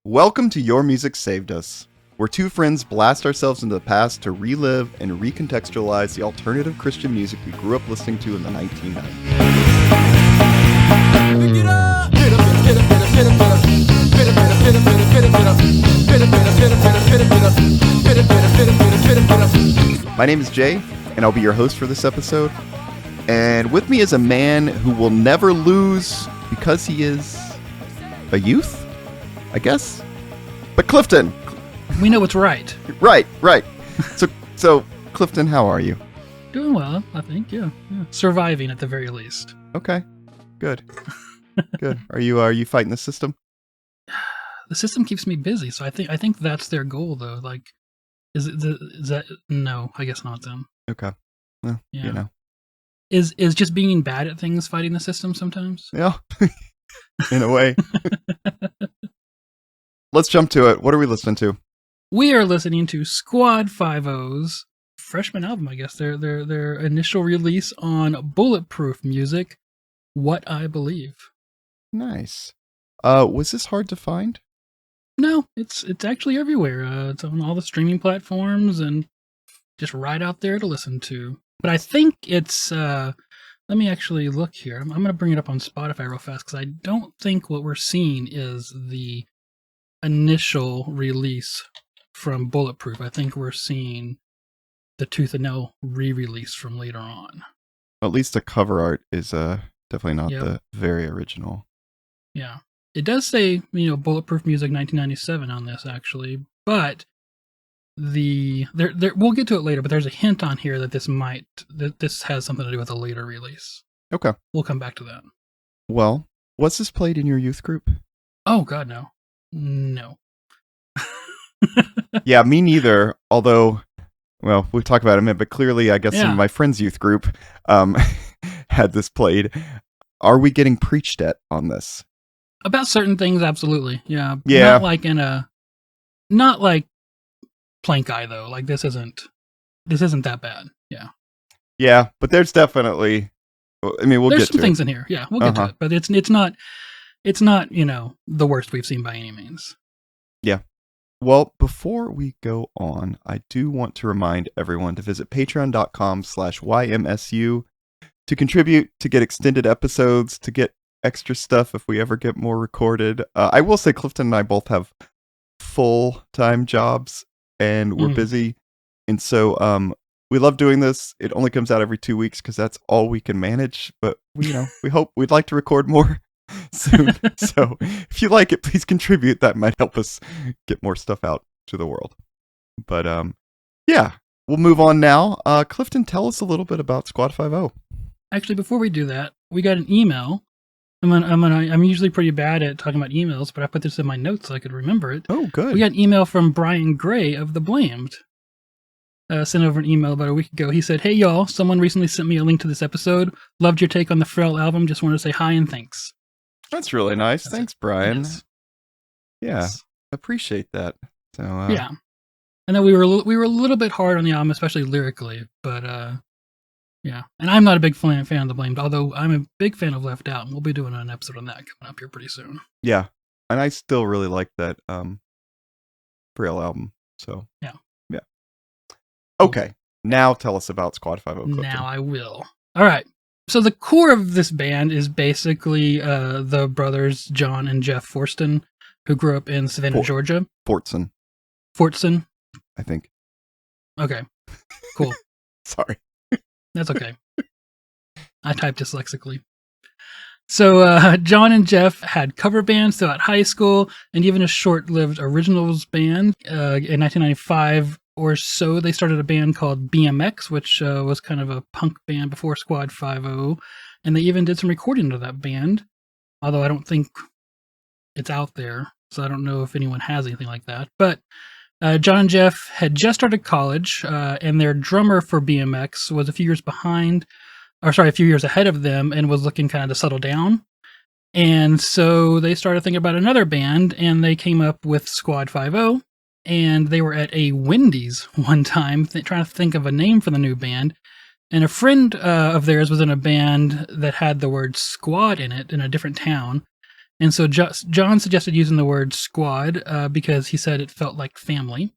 Welcome to Your Music Saved Us, where two friends blast ourselves into the past to relive and recontextualize the alternative Christian music we grew up listening to in the 1990s. My name is Jay, and I'll be your host for this episode. And with me is a man who will never lose because he is a youth, I guess. But Clifton. We know what's right. Right. So Clifton, how are you? Doing well, I think. Yeah. Surviving at the very least. Okay. Good. Good. Are you fighting the system? The system keeps me busy, so I think that's their goal, though. Like, is that? No, I guess not. Then. Okay. Well, Yeah. you know. Is just being bad at things fighting the system sometimes? Yeah. In a way. Let's jump to it. What are we listening to? We are listening to Squad 5-O's freshman album, I guess. Their initial release on Bulletproof Music, What I Believe. Nice. Was this hard to find? No, it's actually everywhere. It's on all the streaming platforms and just right out there to listen to. But I think it's, let me actually look here. I'm going to bring it up on Spotify real fast because I don't think what we're seeing is the initial release from Bulletproof. I think we're seeing the Tooth and Nail re-release from later on. At least the cover art is definitely not Yep. the very original. Yeah. It does say, Bulletproof Music 1997 on this, actually. But we'll get to it later, but there's a hint on here that this has something to do with a later release. Okay. We'll come back to that. Well, was this played in your youth group? Oh, God, no. No. Yeah, me neither. Although, well, we'll talk about it in a minute, but clearly, I guess some of my friends' youth group had this played. Are we getting preached at on this? About certain things, absolutely. Yeah. Yeah. Not like Plank Eye, though. Like, this isn't that bad. Yeah. Yeah, but there's definitely, I mean, There's get some to things it. in here. Yeah, we'll get to it. But it's not, the worst we've seen by any means. Yeah. Well, before we go on, I do want to remind everyone to visit patreon.com/YMSU to contribute, to get extended episodes, to get extra stuff if we ever get more recorded. I will say Clifton and I both have full-time jobs and we're busy. And so we love doing this. It only comes out every 2 weeks because that's all we can manage. But we'd like to record more soon. So if you like it, please contribute. That might help us get more stuff out to the world. But yeah, we'll move on now. Clifton, tell us a little bit about Squad 5-0. Actually, before we do that, we got an email. I'm usually pretty bad at talking about emails, but I put this in my notes so I could remember it. Oh, good. We got an email from Brian Gray of The Blamed. Sent over an email about a week ago. He said, "Hey y'all, someone recently sent me a link to this episode. Loved your take on the Frail album. Just wanted to say hi and thanks." That's really nice. That's Thanks, Brian. Yes. Yeah, Yes. appreciate that. So Yeah. And then we were a little bit hard on the album, especially lyrically, but yeah. And I'm not a big fan of The Blamed, although I'm a big fan of Left Out, and we'll be doing an episode on that coming up here pretty soon. yeah, and I still really like that Frail album. So Yeah. Okay, now tell us about Squad 5-0. Clifton. Now I will. All right. So the core of this band is basically the brothers John and Jeff Forston, who grew up in Savannah, Georgia. Fortson, I think. Okay. Cool. Sorry. That's okay. I typed dyslexically. So John and Jeff had cover bands throughout high school and even a short-lived originals band. In 1995 or so, they started a band called BMX, which was kind of a punk band before Squad 5-0. And they even did some recording of that band, although I don't think it's out there. So I don't know if anyone has anything like that. But John and Jeff had just started college, and their drummer for BMX was a few years ahead of them and was looking kind of to settle down. And so they started thinking about another band, and they came up with Squad 5-0. And they were at a Wendy's one time trying to think of a name for the new band. And a friend of theirs was in a band that had the word squad in it in a different town. And so John suggested using the word squad because he said it felt like family.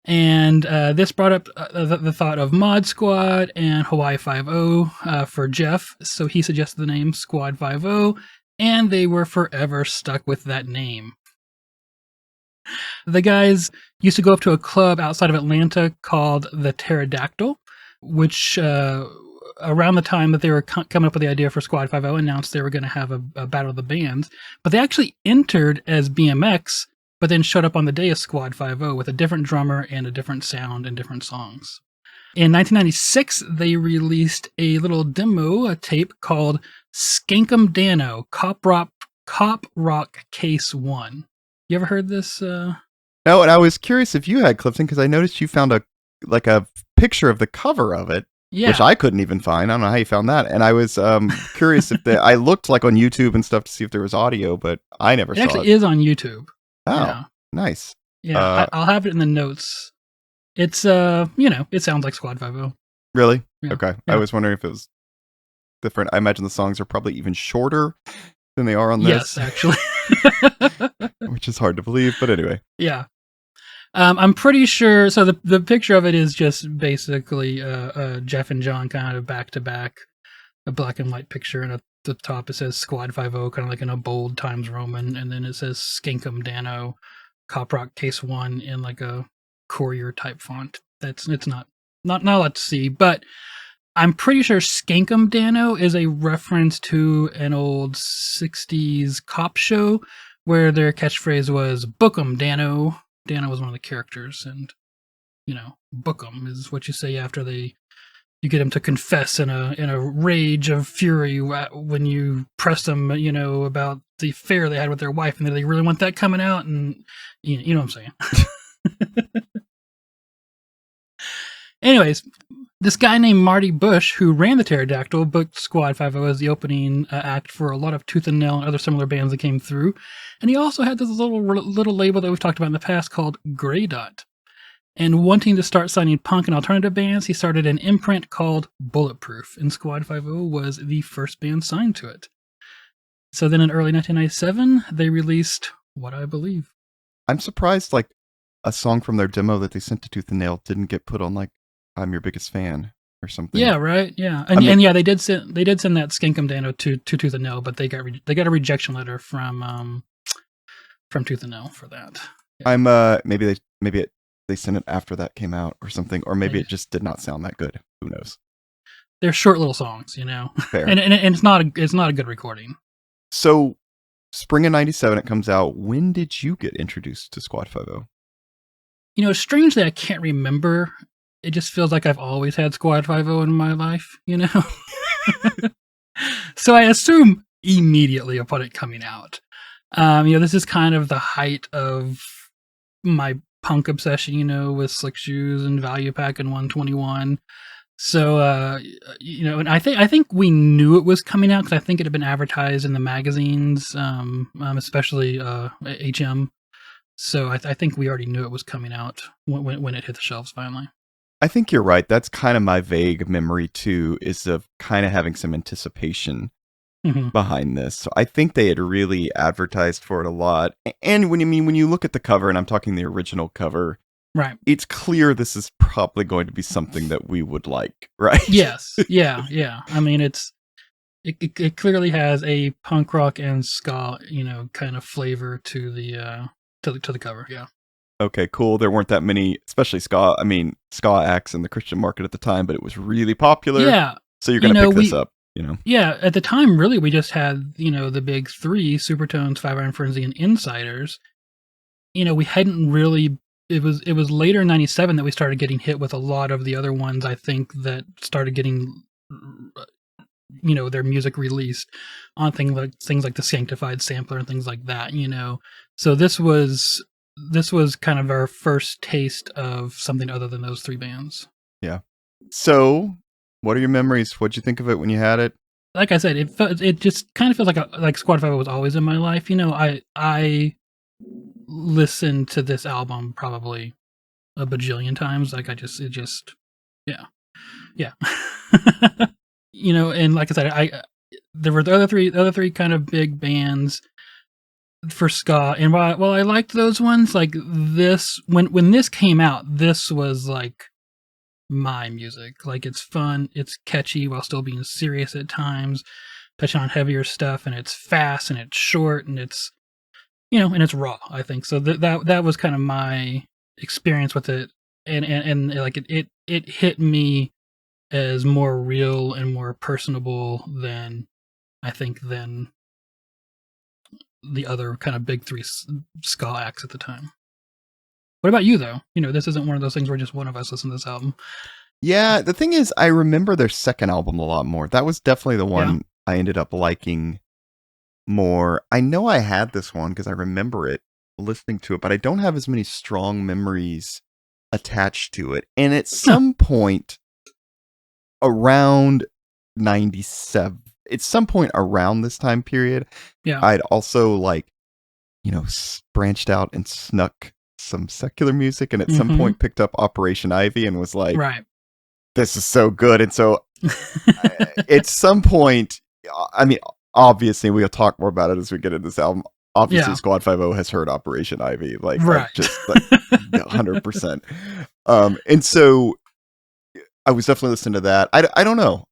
And this brought up the thought of Mod Squad and Hawaii Five-0 for Jeff. So he suggested the name Squad 5-0, and they were forever stuck with that name. The guys used to go up to a club outside of Atlanta called the Pterodactyl, which around the time that they were coming up with the idea for Squad 5-0 announced they were going to have a battle of the bands. But they actually entered as BMX, but then showed up on the day as Squad 5-0 with a different drummer and a different sound and different songs. In 1996, they released a little demo, a tape called Skankum Dano, Cop Rock Case 1. You ever heard this? No, and I was curious if you had, Clifton, because I noticed you found a picture of the cover of it, which I couldn't even find. I don't know how you found that. And I was curious if I looked like on YouTube and stuff to see if there was audio, but I never saw it. It actually is on YouTube. Oh, yeah. Nice. Yeah, I'll have it in the notes. It's, it sounds like Squad 5-0. Really? Yeah. Okay. Yeah. I was wondering if it was different. I imagine the songs are probably even shorter than they are on this. Yes, actually. Which is hard to believe, but anyway. Yeah. I'm pretty sure, so the picture of it is just basically Jeff and John kind of back to back, a black and white picture, and at the top it says Squad 5-0, kind of like in a bold Times Roman, and then it says Skankum Dano, Cop Rock Case 1 in like a courier type font. It's not a lot to see, but I'm pretty sure Skankum Dano is a reference to an old 60s cop show where their catchphrase was "Book 'em, Dano." Dano was one of the characters, and "book 'em" is what you say after you get them to confess in a rage of fury when you press them, about the affair they had with their wife, and they really want that coming out, and you know what I'm saying. Anyways, this guy named Marty Bush, who ran the Pterodactyl, booked Squad 5-0 as the opening act for a lot of Tooth and Nail and other similar bands that came through. And he also had this little label that we've talked about in the past called Grey Dot. And wanting to start signing punk and alternative bands, he started an imprint called Bulletproof, and Squad 5-0 was the first band signed to it. So then in early 1997, they released What I Believe. I'm surprised, a song from their demo that they sent to Tooth and Nail didn't get put on, I'm Your Biggest Fan or something. Yeah, right. Yeah, and yeah, they did send that Skankum Dano to Tooth and Nail, but they got a rejection letter from Tooth and Nail for that. Yeah. Maybe they sent it after that came out or something, or maybe it just did not sound that good. Who knows? They're short little songs, Fair. and it's not a good recording. So, spring of '97, it comes out. When did you get introduced to Squad 5-0? Strangely, I can't remember. It just feels like I've always had Squad 5-0 in my life, So I assume immediately upon it coming out. This is kind of the height of my punk obsession, with Slick Shoes and Value Pack and 121. So, and I think we knew it was coming out because I think it had been advertised in the magazines, especially HM. So I think we already knew it was coming out when it hit the shelves finally. I think you're right. That's kind of my vague memory too, is of kind of having some anticipation behind this. So I think they had really advertised for it a lot. And when you look at the cover, and I'm talking the original cover, right? It's clear this is probably going to be something that we would like, right? Yes. Yeah. I mean, it clearly has a punk rock and ska, kind of flavor to the cover. Yeah. Okay, cool. There weren't that many, especially ska acts in the Christian market at the time, but it was really popular. Yeah. So you're going to pick this up, Yeah, at the time, really, we just had, the big three, Supertones, Five Iron Frenzy, and Insiders. We hadn't really, it was later in 97 that we started getting hit with a lot of the other ones, I think, that started getting, their music released on things like the Sanctified Sampler and things like that, So this was kind of our first taste of something other than those three bands. Yeah. So, what are your memories? What'd you think of it when you had it? Like I said, it just kind of feels like Squad 5 was always in my life. I listened to this album probably a bajillion times. Yeah. And like I said, there were the other three kind of big bands for ska. And while I liked those ones, like this, when this came out, this was like my music. Like it's fun, it's catchy while still being serious at times, touching on heavier stuff, and it's fast and it's short and it's, and it's raw. I think so. That was kind of my experience with it, and like it hit me as more real and more personable than I think than the other kind of big three ska acts at the time. What about you, though? This isn't one of those things where just one of us listened to this album. Yeah, the thing is, I remember their second album a lot more. That was definitely the one I ended up liking more. I know I had this one because I remember it, listening to it, but I don't have as many strong memories attached to it. And at some point around 97, at some point around this time period, I'd also branched out and snuck some secular music, and at some point picked up Operation Ivy and was like, this is so good. And so at some point, I mean, obviously we'll talk more about it as we get into this album. Obviously Squad 5 has heard Operation Ivy, just 100%. And so I was definitely listening to that. I don't know.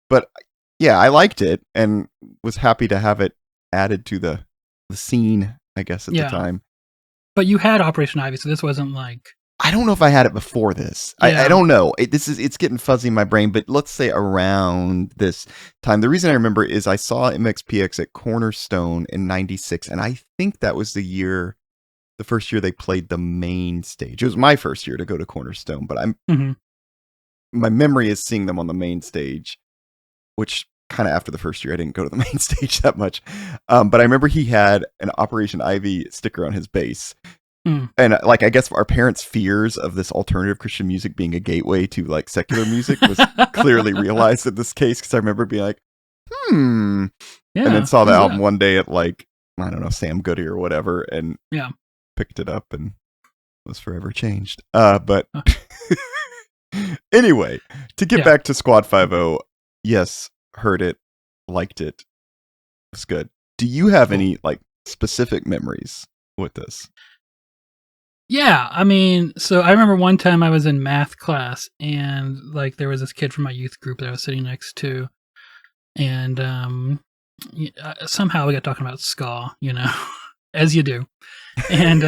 But yeah, I liked it and was happy to have it added to the scene, I guess, at the time. But you had Operation Ivy, so this wasn't like... I don't know if I had it before this. I don't know. It's getting fuzzy in my brain, but let's say around this time. The reason I remember is I saw MXPX at Cornerstone in 96, and I think that was the first year they played the main stage. It was my first year to go to Cornerstone, but my memory is seeing them on the main stage, which kind of after the first year, I didn't go to the main stage that much. But I remember he had an Operation Ivy sticker on his bass. And I guess our parents' fears of this alternative Christian music being a gateway to secular music was clearly realized in this case, because I remember being like, and then saw the album one day at I don't know, Sam Goody or whatever, and picked it up and was forever changed. But anyway, to get back to Squad 5, yes, heard it, liked it, it's good. Do you have any specific memories with this? Yeah, I mean, so I remember one time I was in math class, and there was this kid from my youth group that I was sitting next to, and somehow we got talking about ska, as you do, and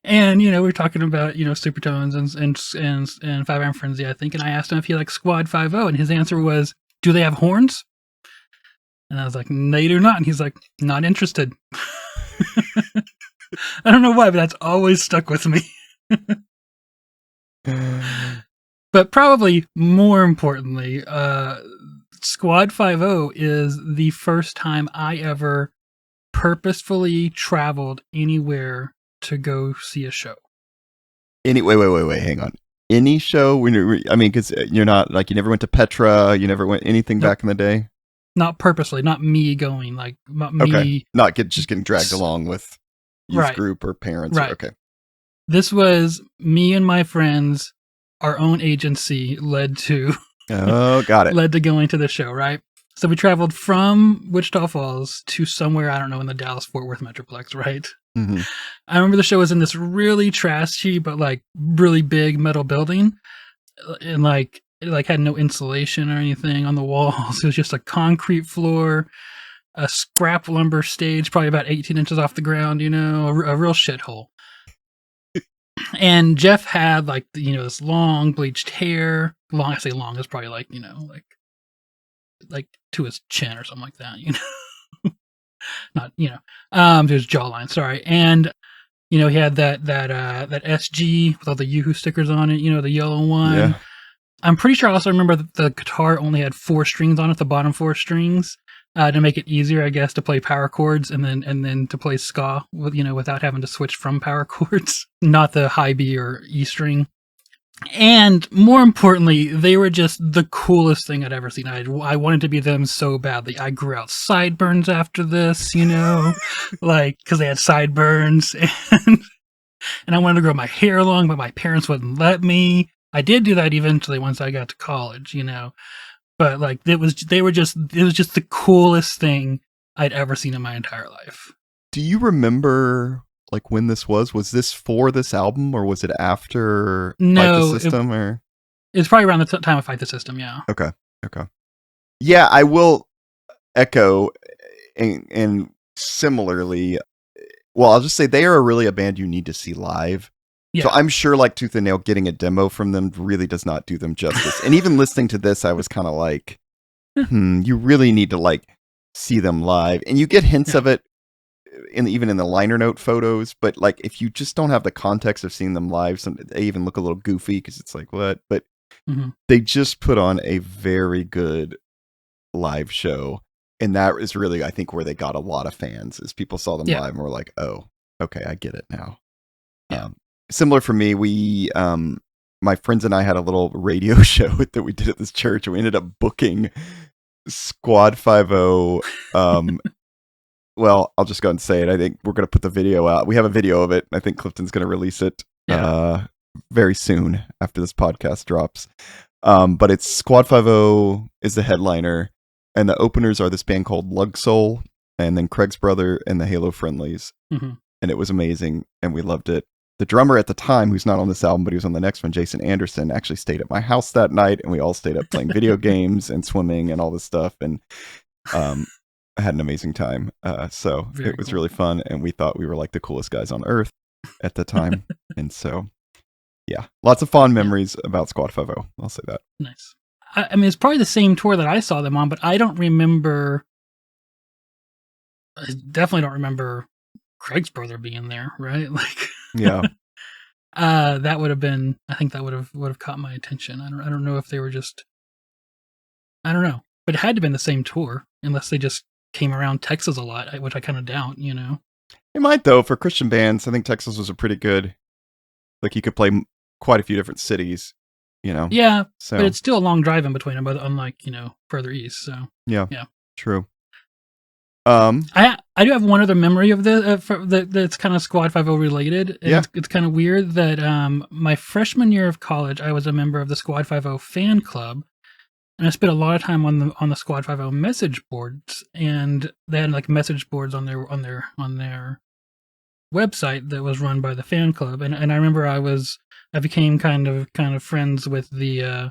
and we were talking about Supertones and Five Iron Frenzy, I think, and I asked him if he liked Squad 5, and his answer was, "Do they have horns?" And I was like, "No, they do not," and he's like, "Not interested." I don't know why, but that's always stuck with me. But probably more importantly, Squad 5 is the first time I ever purposefully traveled anywhere to go see a show. Wait, hang on. Any show? Because you're not you never went to Petra, you never went anything back in the day? Not purposely, not me going, not just getting dragged along with youth group or parents. Right. Okay. This was me and my friends, our own agency led to. Oh, got it. led to going to the show, right? So we traveled from Wichita Falls to somewhere, I don't know, in the Dallas-Fort Worth Metroplex, right? Mm-hmm. I remember the show was in this really trashy, but really big metal building. And it had no insulation or anything on the walls. It was just a concrete floor, a scrap lumber stage, probably about 18 inches off the ground, a real shithole. And Jeff had this long bleached hair. Long, I say long, it's probably to his chin or something like that, Not, to his jawline, sorry. And, he had that SG with all the Yoo-Hoo stickers on it, the yellow one. Yeah. I'm pretty sure I also remember that the guitar only had 4 strings on it, the bottom 4 strings. To make it easier, I guess, to play power chords and then to play ska without having to switch from power chords, not the high B or E string. And more importantly, they were just the coolest thing I'd ever seen. I wanted to be them so badly. I grew out sideburns after this, because they had sideburns, and I wanted to grow my hair long, but my parents wouldn't let me. I did do that eventually once I got to college, but it was just the coolest thing I'd ever seen in my entire life. Do you remember like when this was? Was this for this album, or was it after Fight the System? Or it's probably around the time of Fight the System. Yeah. Okay. Yeah, I will echo, and similarly. Well, I'll just say they are really a band you need to see live. Yeah. So I'm sure like Tooth and Nail getting a demo from them really does not do them justice. And even listening to this, I was kind of like, you really need to like see them live. And you get hints of it even in the liner note photos. But like if you just don't have the context of seeing them live, they even look a little goofy because it's like, what? But they just put on a very good live show. And that is really, I think, where they got a lot of fans, is people saw them live and were like, oh, okay, I get it now. Yeah. Similar for me, we, my friends and I had a little radio show that we did at this church, and we ended up booking Squad 5-0. Well, I'll just go and say it. I think we're going to put the video out. We have a video of it. I think Clifton's going to release it very soon after this podcast drops. But it's Squad 5-0 is the headliner. And the openers are this band called Lug Soul, and then Craig's Brother and the Halo Friendlies. And it was amazing, and we loved it. The drummer at the time, who's not on this album, but he was on the next one, Jason Anderson, actually stayed at my house that night, and we all stayed up playing video games and swimming and all this stuff. And I had an amazing time. So very it was cool. Really fun, and we thought we were like the coolest guys on earth at the time. And so, yeah, lots of fond memories about Squad 5-0. I'll say that. Nice. I mean, it's probably the same tour that I saw them on, but I don't remember. I definitely don't remember Craig's Brother being there, right? Like, yeah, that would have been. I think that would have caught my attention. I don't know if they were just. I don't know, but it had to have been the same tour, unless they just came around Texas a lot, which I kind of doubt. You know, it might though. For Christian bands, I think Texas was a pretty good. Like you could play quite a few different cities. You know, yeah, so. But it's still a long drive in between them, but unlike further east. So yeah, true. I do have one other memory of that's kind of Squad 5-0 related. It's kind of weird that my freshman year of college, I was a member of the Squad 5-0 fan club, and I spent a lot of time on the Squad 5-0 message boards, and they had like message boards on their website that was run by the fan club, and I remember I became kind of friends with the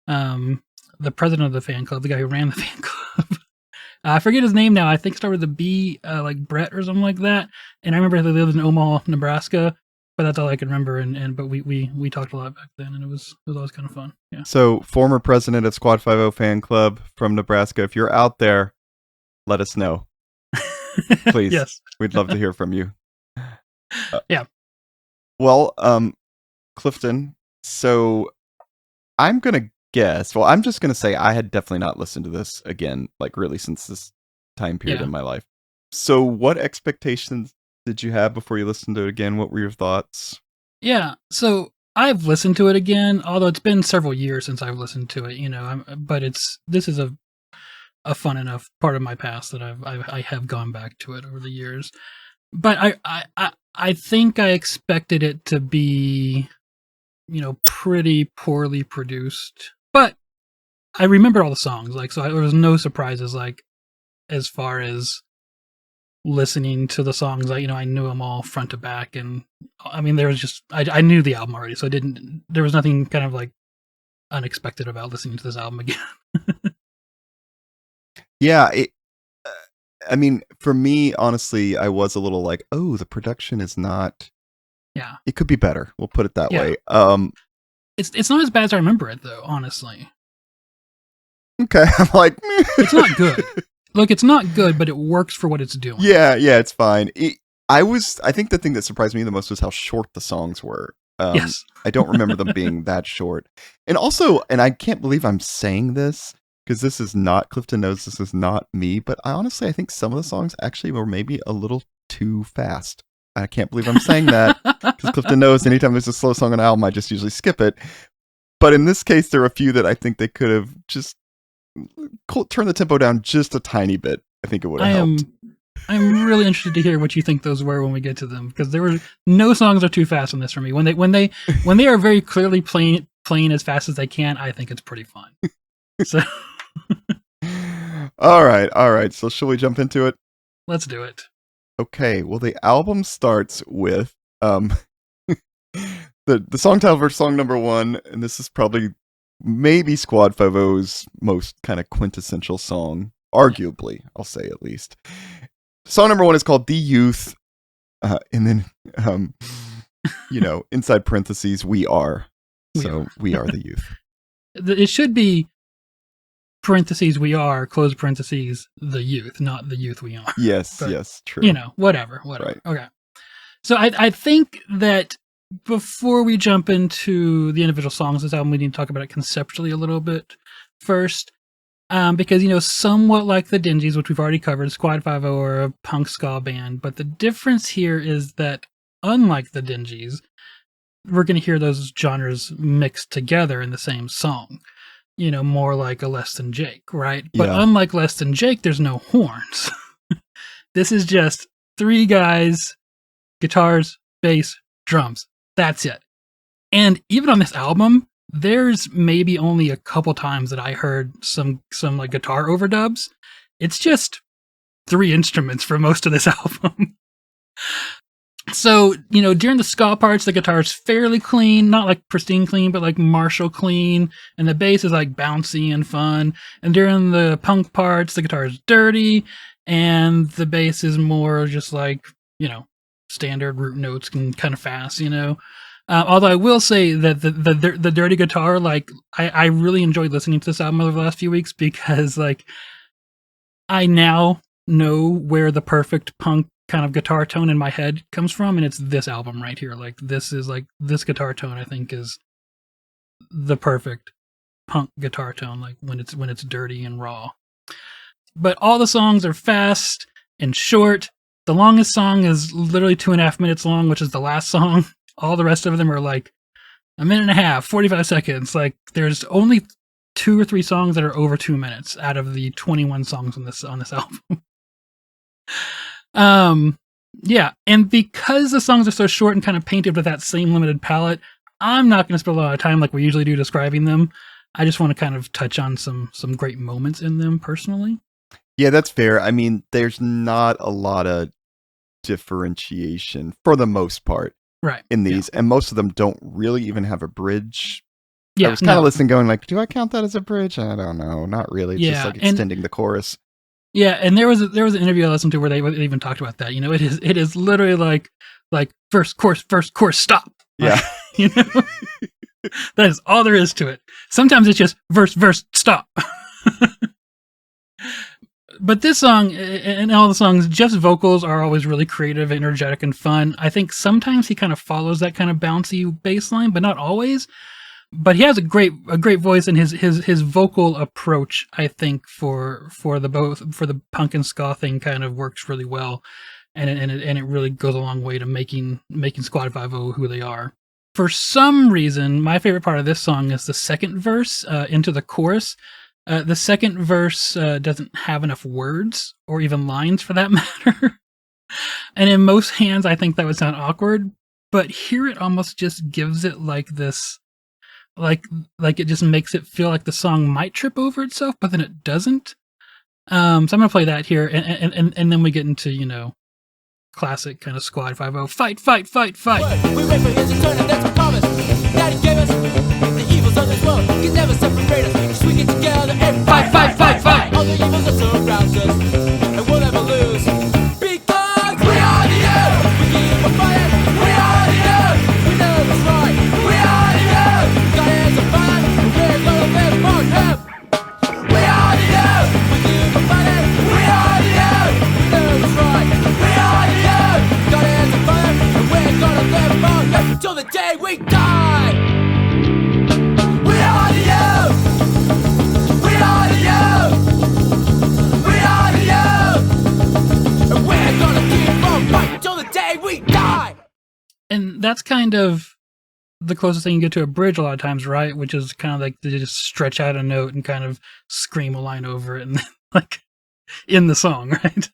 president of the fan club, the guy who ran the fan club. I forget his name now. I think it started with a B, like Brett or something like that. And I remember they lived in Omaha, Nebraska, but that's all I can remember. But we talked a lot back then, and it was always kind of fun. Yeah. So, former president of Squad 5-0 fan club from Nebraska, if you're out there, let us know, please. Yes, we'd love to hear from you. Yeah. Well, Clifton, so I'm going to guess, well, I'm just going to say I had definitely not listened to this again, like really since this time period in my life. So what expectations did you have before you listened to it again? What were your thoughts? Yeah, so I've listened to it again, although it's been several years since I've listened to it, but this is a fun enough part of my past that I have gone back to it over the years. But I think I expected it to be, pretty poorly produced. But I remember all the songs, so there was no surprises, as far as listening to the songs. I knew them all front to back, and I mean, there was just I knew the album already, so there was nothing kind of unexpected about listening to this album again. Yeah, I mean, for me, honestly, I was a little like, oh, the production is not. Yeah, it could be better. We'll put it that way. It's not as bad as I remember it, though. Honestly. Okay, I'm like, it's not good. Look, it's not good, but it works for what it's doing. Yeah, it's fine. I think the thing that surprised me the most was how short the songs were. Yes, I don't remember them being that short. And also, and I can't believe I'm saying this, because this is not, Clifton knows this is not me, but I think some of the songs actually were maybe a little too fast. I can't believe I'm saying that, because Clifton knows anytime there's a slow song on an album, I just usually skip it. But in this case, there are a few that I think they could have just turned the tempo down just a tiny bit. I think it would have helped. I'm really interested to hear what you think those were when we get to them, because there were no songs are too fast on this for me. When they are very clearly playing as fast as they can, I think it's pretty fun. So, All right. So shall we jump into it? Let's do it. Okay. Well, the album starts with the song title for song number 1, and this is probably maybe Squad 5's most kind of quintessential song, arguably, I'll say at least. Song number 1 is called "The Youth," and then inside parentheses, we are. So we are the youth. It should be parentheses we are, close parentheses, the youth, not the youth we are. Yes, but, yes, true. Whatever. Right. Okay. So I think that before we jump into the individual songs of this album, we need to talk about it conceptually a little bit first. Because, somewhat like the Dingees, which we've already covered, Squad 5 are a punk ska band, but the difference here is that unlike the Dingees, we're going to hear those genres mixed together in the same song. More like a Less Than Jake, right? But unlike Less Than Jake, there's no horns. This is just 3 guys, guitars, bass, drums. That's it. And even on this album, there's maybe only a couple times that I heard some like guitar overdubs. It's just 3 instruments for most of this album. So, during the ska parts, the guitar's fairly clean, not like pristine clean, but like Marshall clean. And the bass is like bouncy and fun. And during the punk parts, the guitar is dirty. And the bass is more just like, standard root notes and kind of fast, Although I will say that the dirty guitar, like, I really enjoyed listening to this album over the last few weeks because, like, I now know where the perfect punk kind of guitar tone in my head comes from, and it's this album right here. Like, this guitar tone, I think, is the perfect punk guitar tone, like when it's dirty and raw. But all the songs are fast and short. The longest song is literally 2.5 minutes long, which is the last song. All the rest of them are like a minute and a half, 45 seconds. Like, there's only 2 or 3 songs that are over 2 minutes out of the 21 songs on this album. Yeah, and because the songs are so short and kind of painted with that same limited palette, I'm not going to spend a lot of time like we usually do describing them. I just want to kind of touch on some great moments in them personally. Yeah, that's fair. I mean, there's not a lot of differentiation for the most part. Right. In these, and most of them don't really even have a bridge. Yeah, I was kind of listening going like, do I count that as a bridge? I don't know. Not really. It's just like extending the chorus. Yeah, and there was an interview I listened to where they even talked about that. It is literally like first chorus, stop. Yeah. That is all there is to it. Sometimes it's just verse, stop. But this song, and all the songs, Jeff's vocals are always really creative, energetic, and fun. I think sometimes he kind of follows that kind of bouncy bass line, but not always. But he has a great voice, and his vocal approach, I think, for the punk and ska thing kind of works really well, and it really goes a long way to making Squad 5 who they are. For some reason, my favorite part of this song is the second verse into the chorus. The second verse doesn't have enough words or even lines for that matter. And in most hands, I think that would sound awkward. But here it almost just gives it like this, like it just makes it feel like the song might trip over itself, but then it doesn't. So I'm going to play that here. And then we get into, classic kind of Squad 5 fight. We wait for his return and that's a promise that he gave us. The evils of this world can never separate us. Just we get together and fight. All the evils that surround us, and we'll never lose. Because we are the youth. We keep on fighting. We are the youth. We know what's right. We are the youth. God has a fight, and we're gonna live for him. We are the youth. We keep on fighting. We are the youth. We know what's right. We are the youth. God has a fight, and we're gonna live for him till the day we die. We are the youth. We are the youth. We are the youth. And we're gonna keep on fighting till the day we die. And that's kind of the closest thing you get to a bridge a lot of times, right? Which is kind of like they just stretch out a note and kind of scream a line over it and like in the song, right?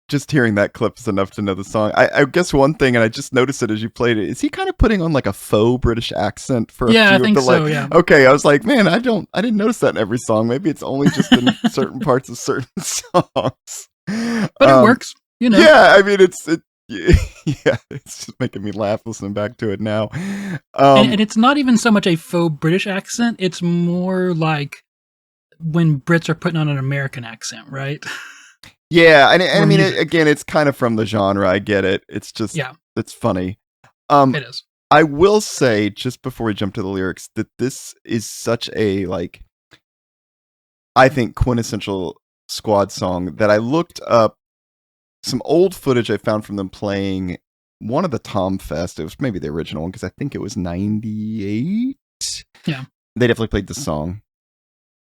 just hearing that clip is enough to know the song. I guess one thing, and I just noticed it as you played it, is he kind of putting on like a faux British accent for a few I think of the so, like. yeah. Okay, I was like, man, I didn't notice that in every song. Maybe it's only just in certain parts of certain songs. But it works, you know. Yeah, I mean, yeah, it's just making me laugh listening back to it now. And it's not even so much a faux British accent. It's more like when Brits are putting on an American accent, right? Yeah, and I mean, again, it's kind of from the genre. I get it. It's just, it's funny. It is. I will say, just before we jump to the lyrics, that this is such a, like, I think, quintessential Squad song that I looked up some old footage I found from them playing one of the Tom Fest. It was maybe the original one, because I think it was 98. Yeah. They definitely played the song.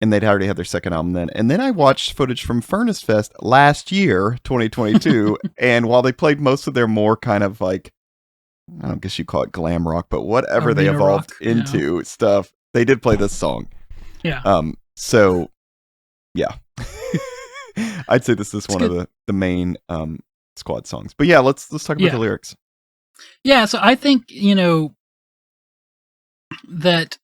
And they'd already had their second album then. And then I watched footage from Furnace Fest last year, 2022. And while they played most of their more kind of like, I don't guess you call it glam rock, but whatever they evolved into stuff, they did play this song. Yeah. So, yeah. I'd say this is one of the main Squad songs. But yeah, let's talk about the lyrics. Yeah, so I think, that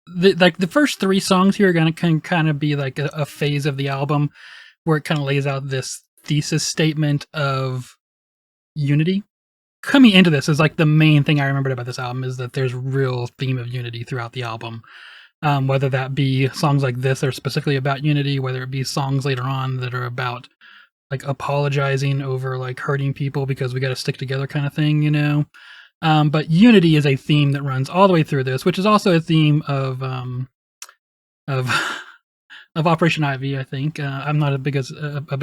the first three songs here can kind of be like a phase of the album where it kind of lays out this thesis statement of unity. Coming into this is like the main thing I remembered about this album is that there's real theme of unity throughout the album. Whether that be songs like this that are specifically about unity, whether it be songs later on that are about like apologizing over like hurting people because we got to stick together kind of thing, But unity is a theme that runs all the way through this, which is also a theme of Operation Ivy. I think I'm not a big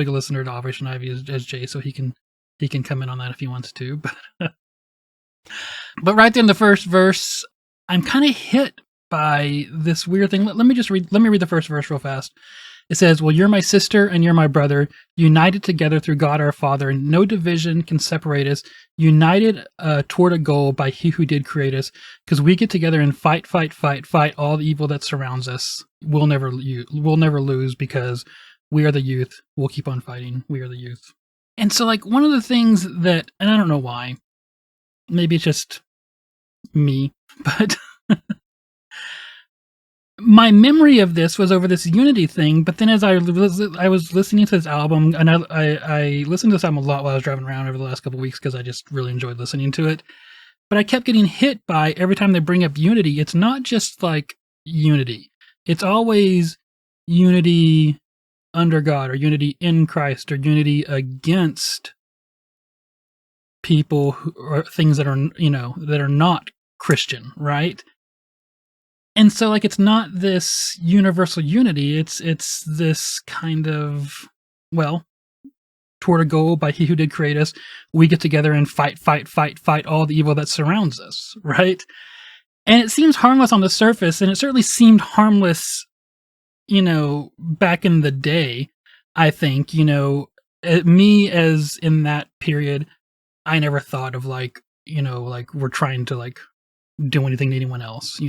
listener to Operation Ivy as Jay, so he can come in on that if he wants to. But right there in the first verse, I'm kind of hit by this weird thing. Let me read the first verse real fast. It says, "Well, you're my sister and you're my brother, united together through God our Father, and no division can separate us, united toward a goal by He who did create us, because we get together and fight all the evil that surrounds us. We'll never lose because we are the youth. We'll keep on fighting. We are the youth." And so, like, one of the things that, and I don't know why, maybe it's just me, but my memory of this was over this unity thing, but then as I was listening to this album, and I listened to this album a lot while I was driving around over the last couple of weeks because I just really enjoyed listening to it, but I kept getting hit by every time they bring up unity, it's not just like unity. It's always unity under God, or unity in Christ, or unity against people or things that are, that are not Christian, right? And so, like, it's not this universal unity. It's this kind of, well, toward a goal by He who did create us. We get together and fight all the evil that surrounds us, right? And it seems harmless on the surface, and it certainly seemed harmless, back in the day. I think, me as in that period, I never thought of like we're trying to like do anything to anyone else,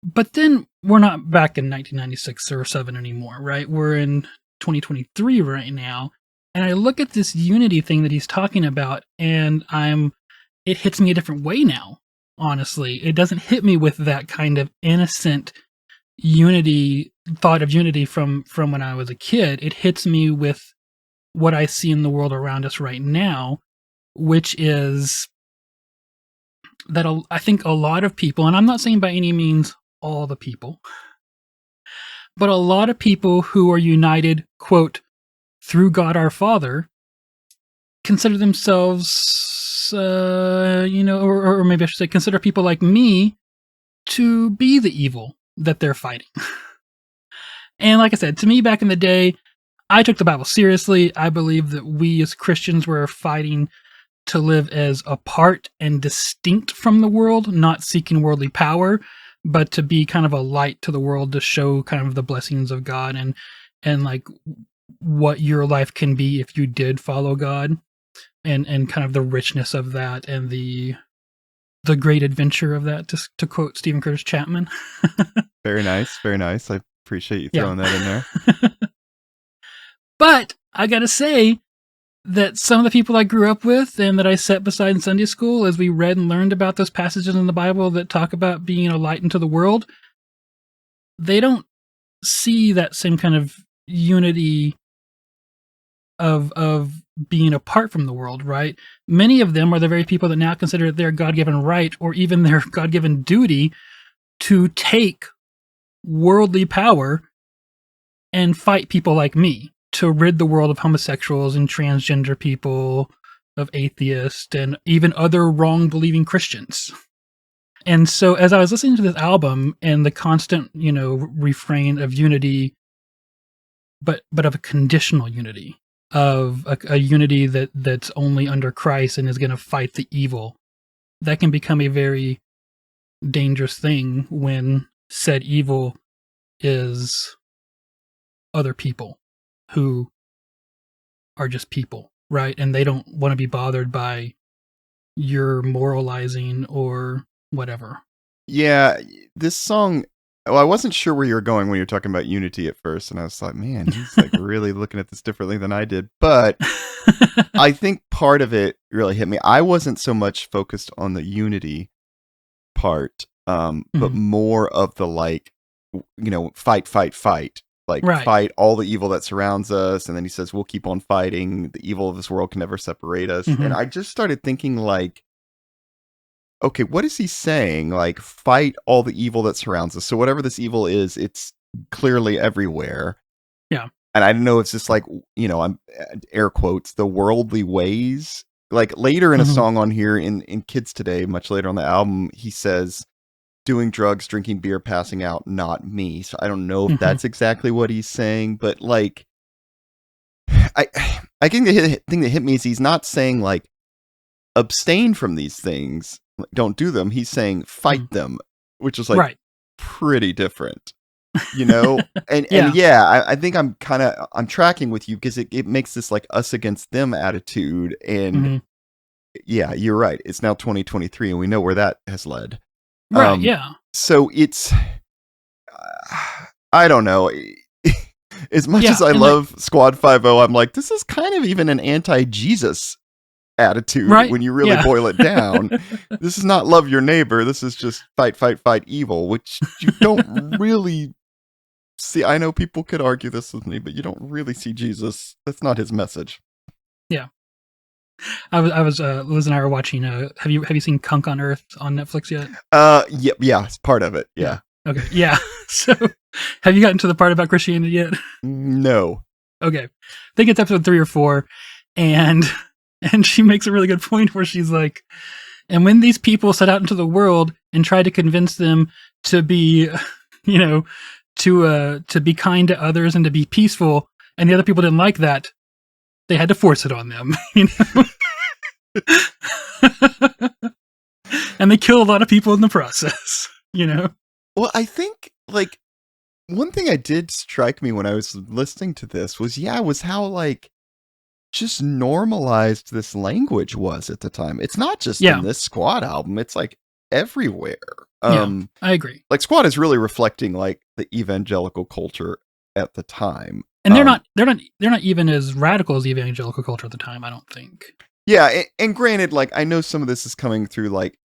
But then we're not back in 1996 or 7 anymore, right? We're in 2023 right now. And I look at this unity thing that he's talking about, and it hits me a different way now, honestly. It doesn't hit me with that kind of innocent thought of unity from when I was a kid. It hits me with what I see in the world around us right now, which is that I think a lot of people, and I'm not saying by any means all the people, but a lot of people who are united, quote, through God our Father, consider themselves, or maybe I should say, consider people like me to be the evil that they're fighting. And like I said, to me back in the day, I took the Bible seriously. I believe that we as Christians were fighting to live as apart and distinct from the world, not seeking worldly power, but to be kind of a light to the world, to show kind of the blessings of God and like what your life can be if you did follow God, and kind of the richness of that and the great adventure of that, to quote Stephen Curtis Chapman. Very nice. I appreciate you throwing that in there. But I gotta say that some of the people I grew up with and that I sat beside in Sunday school as we read and learned about those passages in the Bible that talk about being a light into the world, they don't see that same kind of unity of being apart from the world, right? Many of them are the very people that now consider it their God-given right or even their God-given duty to take worldly power and fight people like me, to rid the world of homosexuals and transgender people, of atheists, and even other wrong-believing Christians. And so as I was listening to this album and the constant, refrain of unity, but of a conditional unity, of a unity that's only under Christ and is going to fight the evil, that can become a very dangerous thing when said evil is other people who are just people, right? And they don't want to be bothered by your moralizing or whatever. Yeah, this song, well, I wasn't sure where you were going when you were talking about unity at first, and I was like, man, he's like really looking at this differently than I did. But I think part of it really hit me. I wasn't so much focused on the unity part, but more of the fight, fight, fight. Like, right. Fight all the evil that surrounds us. And then he says, we'll keep on fighting. The evil of this world can never separate us. And I just started thinking, like, okay, what is he saying? Like, fight all the evil that surrounds us. So whatever this evil is, it's clearly everywhere. Yeah. And I don't know, it's just like, I'm air quotes, the worldly ways. Like later in a song on here in Kids Today, much later on the album, he says, doing drugs, drinking beer, passing out, not me. So I don't know if that's exactly what he's saying, but like, I think the thing that hit me is he's not saying like, abstain from these things, don't do them. He's saying fight them, which is like pretty different, and yeah, I think I'm tracking with you because it makes this like us against them attitude. And yeah, you're right. It's now 2023 and we know where that has led. Right. Yeah. So it's, I don't know. As much as I love Squad 5-0, I'm like, this is kind of even an anti-Jesus attitude when you really boil it down. This is not love your neighbor. This is just fight, fight, fight evil, which you don't really see. I know people could argue this with me, but you don't really see Jesus. That's not his message. Yeah. Liz and I were watching. Have you seen Kunk on Earth on Netflix yet? Yeah, it's part of it. Yeah. Okay. Yeah. So, have you gotten to the part about Christianity yet? No. Okay. I think it's episode 3 or 4, and she makes a really good point where she's like, and when these people set out into the world and try to convince them to be, to be kind to others and to be peaceful, and the other people didn't like that, they had to force it on them, and they kill a lot of people in the process, Well, I think, like, one thing I did strike me when I was listening to this was how, like, just normalized this language was at the time. It's not just in this Squad album, it's, like, everywhere. I agree. Like, Squad is really reflecting, like, the evangelical culture at the time. And they're not even as radical as the evangelical culture at the time, I don't think. Yeah, and granted, like, I know some of this is coming through, like,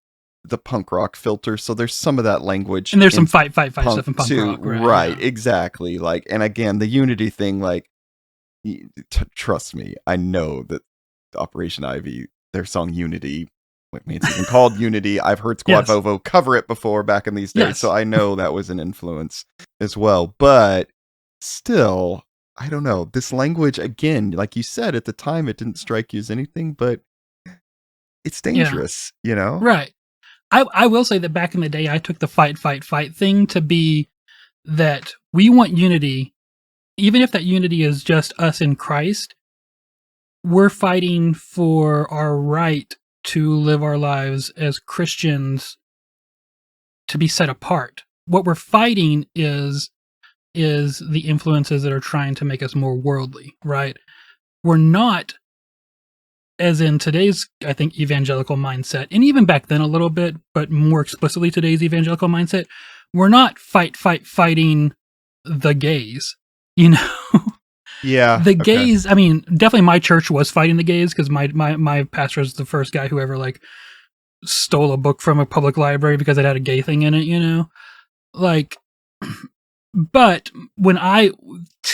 the punk rock filter, so there's some of that language. And there's some fight stuff in punk too. Rock. Right, exactly. Like, and again, the unity thing, like, trust me, I know that Operation Ivy, their song Unity, I mean, it's even called Unity. I've heard Squad Vovo cover it before back in these days, so I know that was an influence as well. But still, I don't know. This language, again, like you said, at the time, it didn't strike you as anything, but it's dangerous, Right. I will say that back in the day, I took the fight thing to be that we want unity, even if that unity is just us in Christ. We're fighting for our right to live our lives as Christians, to be set apart. What we're fighting is the influences that are trying to make us more worldly, right? We're not, as in today's, I think, evangelical mindset, and even back then a little bit, but more explicitly today's evangelical mindset, we're not fighting the gays, Yeah. The okay. gays, I mean, definitely my church was fighting the gays because my pastor is the first guy who ever like stole a book from a public library because it had a gay thing in it, you know? Like, but when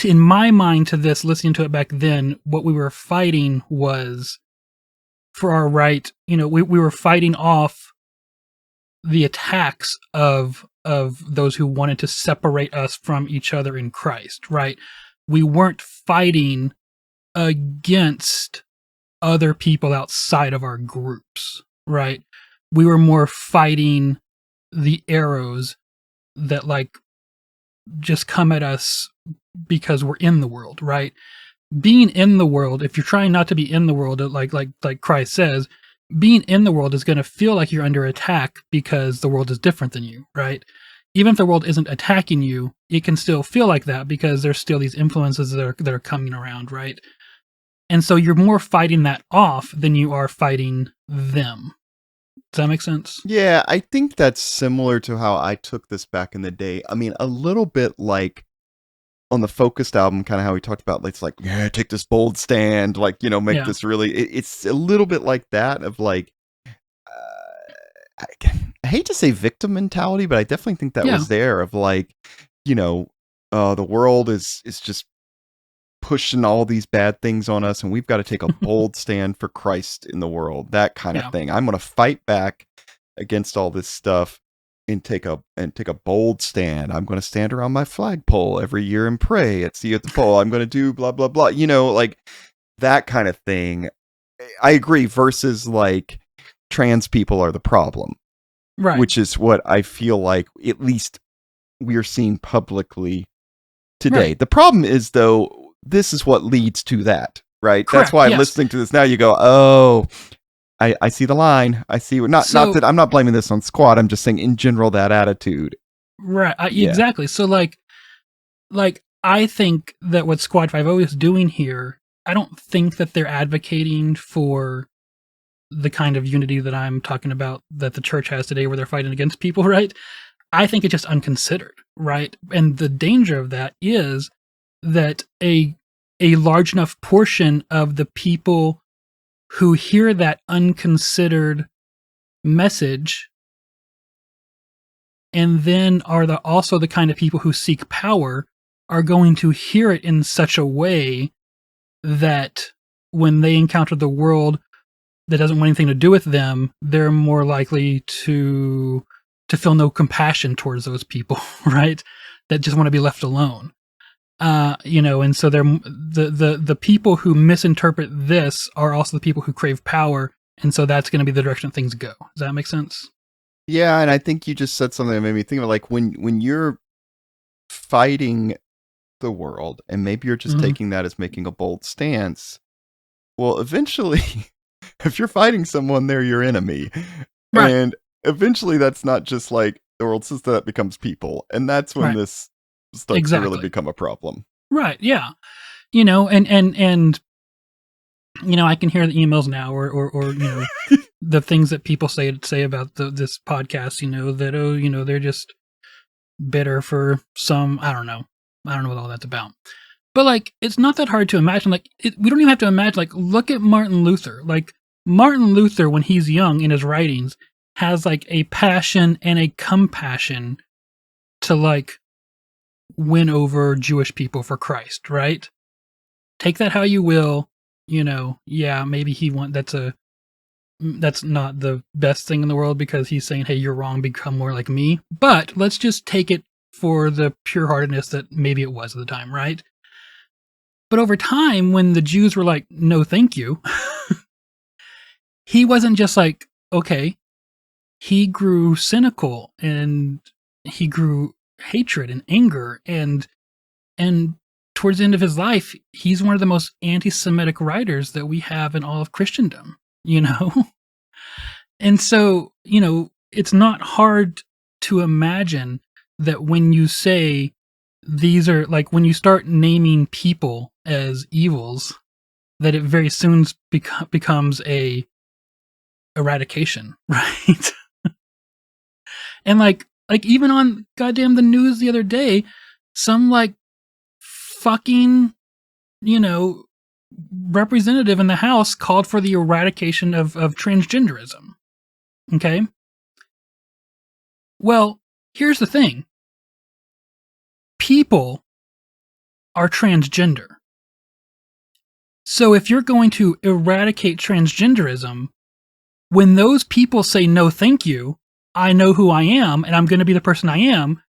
in my mind to this, listening to it back then, what we were fighting was for our right, you know, we were fighting off the attacks of those who wanted to separate us from each other in Christ, right? We weren't fighting against other people outside of our groups, right? We were more fighting the arrows that like just come at us because we're in the world, right? Being in the world, if you're trying not to be in the world, like Christ says, being in the world is going to feel like you're under attack because the world is different than you, right? Even if the world isn't attacking you, it can still feel like that because there's still these influences that are coming around, right? And so you're more fighting that off than you are fighting them. Does that make sense? Yeah, I think that's similar to how I took this back in the day. I mean, a little bit like on the Focused album, kind of how we talked about, it's like, yeah, take this bold stand, like, you know, make this really, it's a little bit like that of like, I hate to say victim mentality, but I definitely think that was there of like, you know, the world is just pushing all these bad things on us and we've got to take a bold stand for Christ in the world, that kind of thing. I'm going to fight back against all this stuff and take a bold stand. I'm going to stand around my flagpole every year and pray at the pole. I'm going to do blah blah blah, you know, like that kind of thing. I agree, versus like trans people are the problem, right? Which is what I feel like at least we're seeing publicly today. Right. The problem is though, this is what leads to that, right? Correct. That's why listening to this now, you go, oh, I see the line. I see. Not that I'm not blaming this on Squad. I'm just saying in general, that attitude. Right. Exactly. So like I think that what Squad 5 is doing here, I don't think that they're advocating for the kind of unity that I'm talking about that the church has today where they're fighting against people, right? I think it's just unconsidered, right? And the danger of that is that a large enough portion of the people who hear that unconsidered message and then are also the kind of people who seek power are going to hear it in such a way that when they encounter the world that doesn't want anything to do with them, they're more likely to feel no compassion towards those people, right? That just want to be left alone. You know, and so they're the people who misinterpret this are also the people who crave power, and so that's going to be the direction things go. Does that make sense? Yeah, and I think you just said something that made me think of like when you're fighting the world, and maybe you're just taking that as making a bold stance. Well, eventually, if you're fighting someone, they're your enemy, right. And eventually, that's not just like the world system, that becomes people, and that's when this starts to really become a problem. Right. Yeah. You know, and you know, I can hear the emails now or you know, the things that people say about this podcast, you know, that, oh, you know, they're just bitter for some, I don't know what all that's about. But like, it's not that hard to imagine. Like, we don't even have to imagine, like, look at Martin Luther. Like, Martin Luther, when he's young in his writings, has like a passion and a compassion to like win over Jewish people for Christ, right? Take that how you will, you know, yeah, maybe that's not the best thing in the world because he's saying, hey, you're wrong, become more like me. But let's just take it for the pure-heartedness that maybe it was at the time, right? But over time, when the Jews were like, no, thank you, he wasn't just like, okay, he grew cynical and he grew hatred and anger and towards the end of his life, he's one of the most anti-Semitic writers that we have in all of Christendom, you know? And so, you know, it's not hard to imagine that when you say these are, like, when you start naming people as evils, that it very soon becomes a eradication, right? And like even on goddamn the news the other day, some like fucking representative in the House called for the eradication of transgenderism. Okay? Well, here's the thing. People are transgender. So if you're going to eradicate transgenderism, when those people say no thank you, I know who I am and I'm going to be the person I am,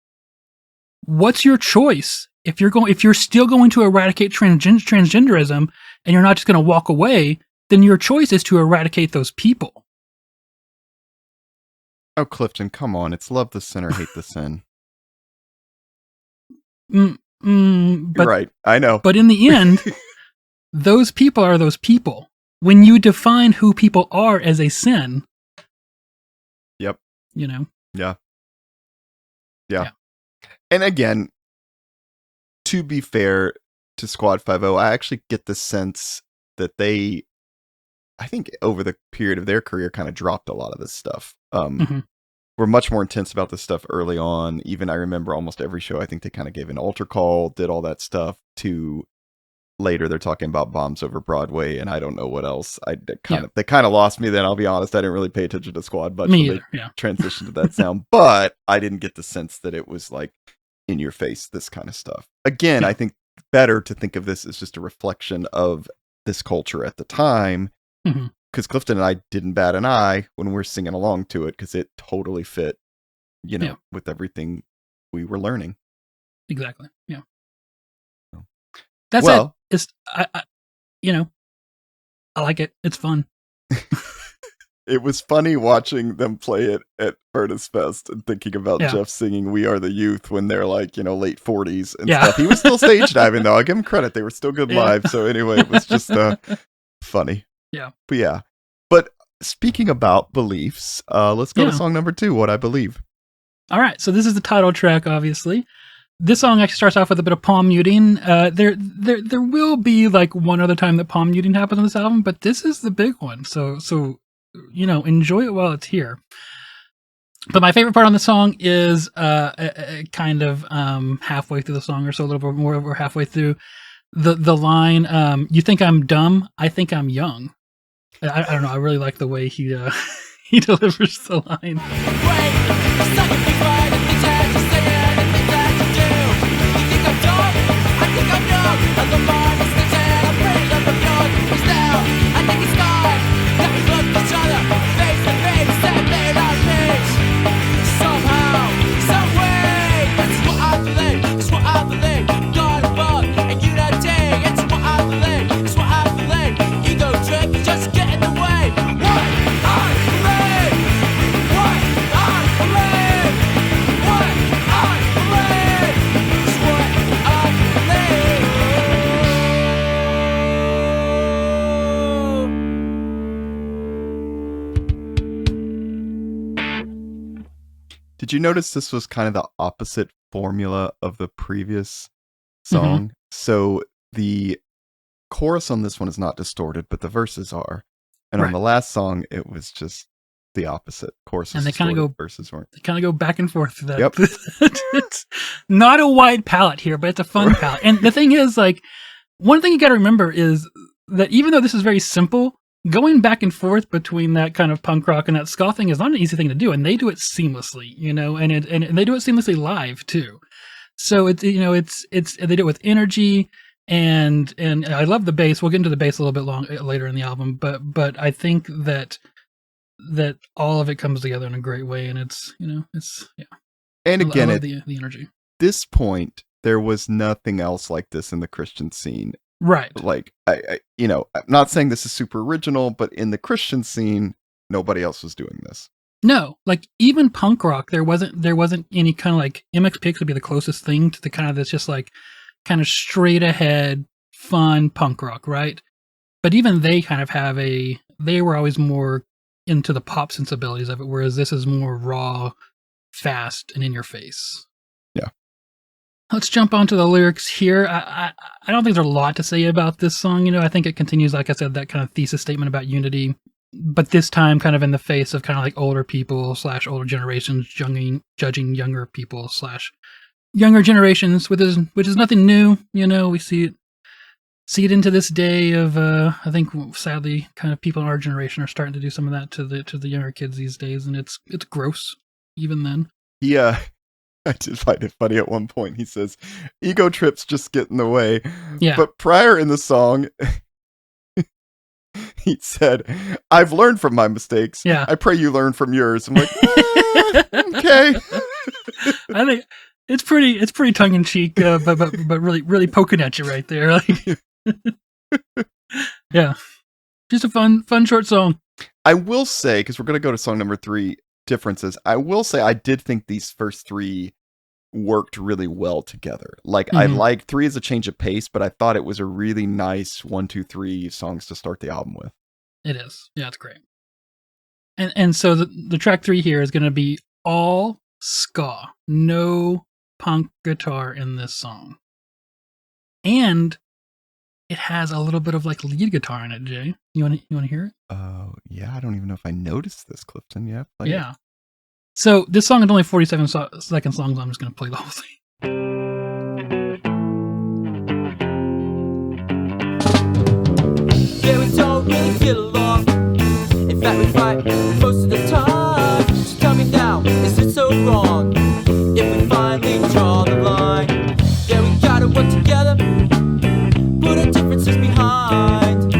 what's your choice? If you're still going to eradicate transgenderism and you're not just going to walk away, then your choice is to eradicate those people. Oh, Clifton, come on. It's love the sinner, hate the sin. But, You're right. I know. But in the end, those people are those people. When you define who people are as a sin. Yep. Yeah. And again, to be fair to Squad 5-0, I actually get the sense that they, I think over the period of their career, kind of dropped a lot of this stuff. Were much more intense about this stuff early on. Even I remember almost every show, I think they kind of gave an altar call, did all that stuff, to later they're talking about bombs over Broadway and I don't know what else. They kind of lost me then, I'll be honest. I didn't really pay attention to Squad much when they transitioned to that sound, but I didn't get the sense that it was like in your face, this kind of stuff. Again, I think better to think of this as just a reflection of this culture at the time, because Clifton and I didn't bat an eye when we're singing along to it, because it totally fit, with everything we were learning. Exactly. Yeah. That's it. It's, I like it. It's fun. It was funny watching them play it at Furnace Fest and thinking about Jeff singing "We Are the Youth" when they're like, late 40s and stuff. He was still stage diving though. I give him credit. They were still good live. So anyway, it was just funny. Yeah. But speaking about beliefs, let's go to song number 2, What I Believe. All right. So this is the title track, obviously. This song actually starts off with a bit of palm muting. There will be like one other time that palm muting happens on this album, but this is the big one. So enjoy it while it's here. But my favorite part on the song is kind of halfway through the song, or so, a little bit more over halfway through, the line, "You think I'm dumb? I think I'm young." I don't know. I really like the way he delivers the line. Did you notice this was kind of the opposite formula of the previous song? So the chorus on this one is not distorted, but the verses are. And on the last song, it was just the opposite. Chorus and they kind of go, verses weren't. They kind of go back and forth. It's not a wide palette here, but it's a fun palette. And the thing is, like, one thing you got to remember is that even though this is very simple, going back and forth between that kind of punk rock and that ska thing is not an easy thing to do, and they do it seamlessly, and they do it seamlessly live too. So it's they do it with energy, and I love the bass. We'll get into the bass a little bit later in the album, but I think that all of it comes together in a great way, and it's. And again, I love the energy. This point, there was nothing else like this in the Christian scene. Right. Like, I'm not saying this is super original, but in the Christian scene, nobody else was doing this. No, like even punk rock, there wasn't any kind of like MXPX would be the closest thing to the kind of that's just like kind of straight ahead, fun punk rock, right? But even they kind of they were always more into the pop sensibilities of it, whereas this is more raw, fast, and in your face. Yeah. Let's jump onto the lyrics here. I don't think there's a lot to say about this song. I think it continues, like I said, that kind of thesis statement about unity, but this time kind of in the face of kind of like older people / older generations judging younger people / younger generations, which is nothing new. We see it see it into this day of I think sadly kind of people in our generation are starting to do some of that to the younger kids these days, and it's gross even then. Yeah. I did find it funny at one point. He says, ego trips just get in the way. Yeah. But prior in the song, he said, I've learned from my mistakes. Yeah. I pray you learn from yours. I'm like, okay. I think it's pretty tongue in cheek, but really poking at you right there. Like, yeah, just a fun short song. I will say, because we're going to go to song number 3, differences. I will say I did think these first 3 worked really well together. Like, I liked 3 as a change of pace, but I thought it was a really nice 1, 2, 3 songs to start the album with. It is. Yeah, it's great. And so the track 3 here is going to be all ska, no punk guitar in this song, and it has a little bit of like lead guitar in it. Jay, you want to hear it? Oh yeah, I don't even know if I noticed this, Clifton. Yeah, yeah. So this song is only 47 seconds long, so I'm just going to play the whole thing. Yeah, we don't really get along. In fact, we fight most of the time. So tell me now, is it so wrong if we finally draw the line? Yeah, we gotta work together, put our differences behind,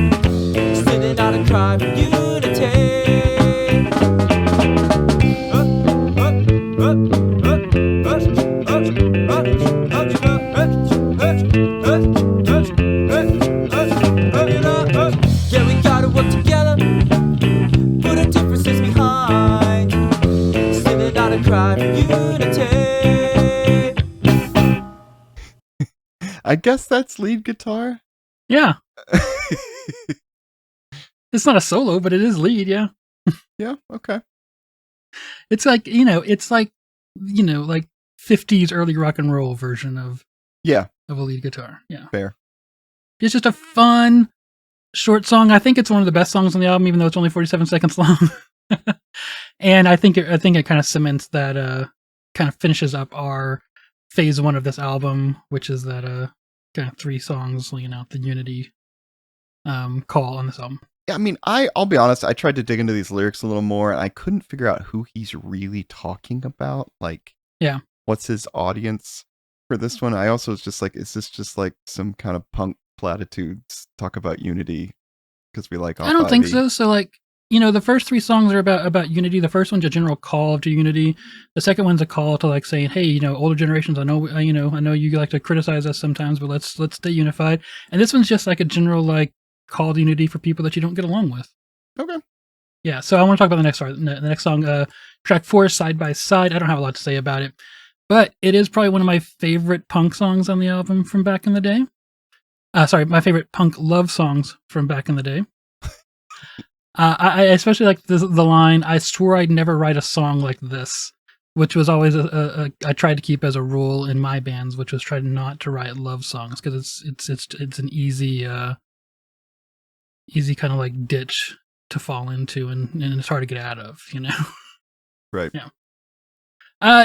sitting out and cry for unity. Yeah, we gotta work together, put our differences behind, sitting out and cry for unity. I guess that's lead guitar. Yeah. It's not a solo, but it is lead, yeah. Yeah, okay. It's like, like 50s early rock and roll version of a lead guitar. Yeah. Fair. It's just a fun short song. I think it's one of the best songs on the album, even though it's only 47 seconds long. And I think it kind of cements that kind of finishes up our phase 1 of this album, which is that kind of 3 songs, the unity call on this album. Yeah, I mean, I'll be honest, I tried to dig into these lyrics a little more, and I couldn't figure out who he's really talking about. Like, what's his audience for this one? I also was just like, is this just like some kind of punk platitudes talk about unity because we like I don't think so. So like, the first 3 songs are about unity. The first one's a general call to unity. The second one's a call to like saying, hey, older generations, I know you like to criticize us sometimes, but let's stay unified. And this one's just like a general like call to unity for people that you don't get along with. Okay. Yeah. So I want to talk about the next song, track 4, Side by Side. I don't have a lot to say about it, but it is probably one of my favorite punk songs on the album from back in the day. My favorite punk love songs from back in the day. I especially like the line, I swore I'd never write a song like this, which was always I tried to keep as a rule in my bands, which was try not to write love songs because it's an easy kind of like ditch to fall into and it's hard to get out of, Right. Yeah.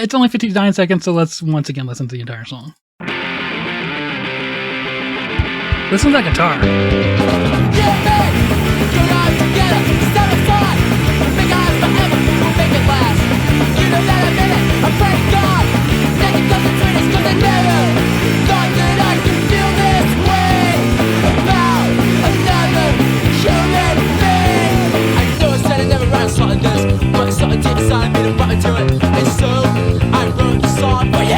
It's only 59 seconds, so let's once again listen to the entire song. Listen to that guitar. But something deep inside me to button to it, and so I wrote the song for you.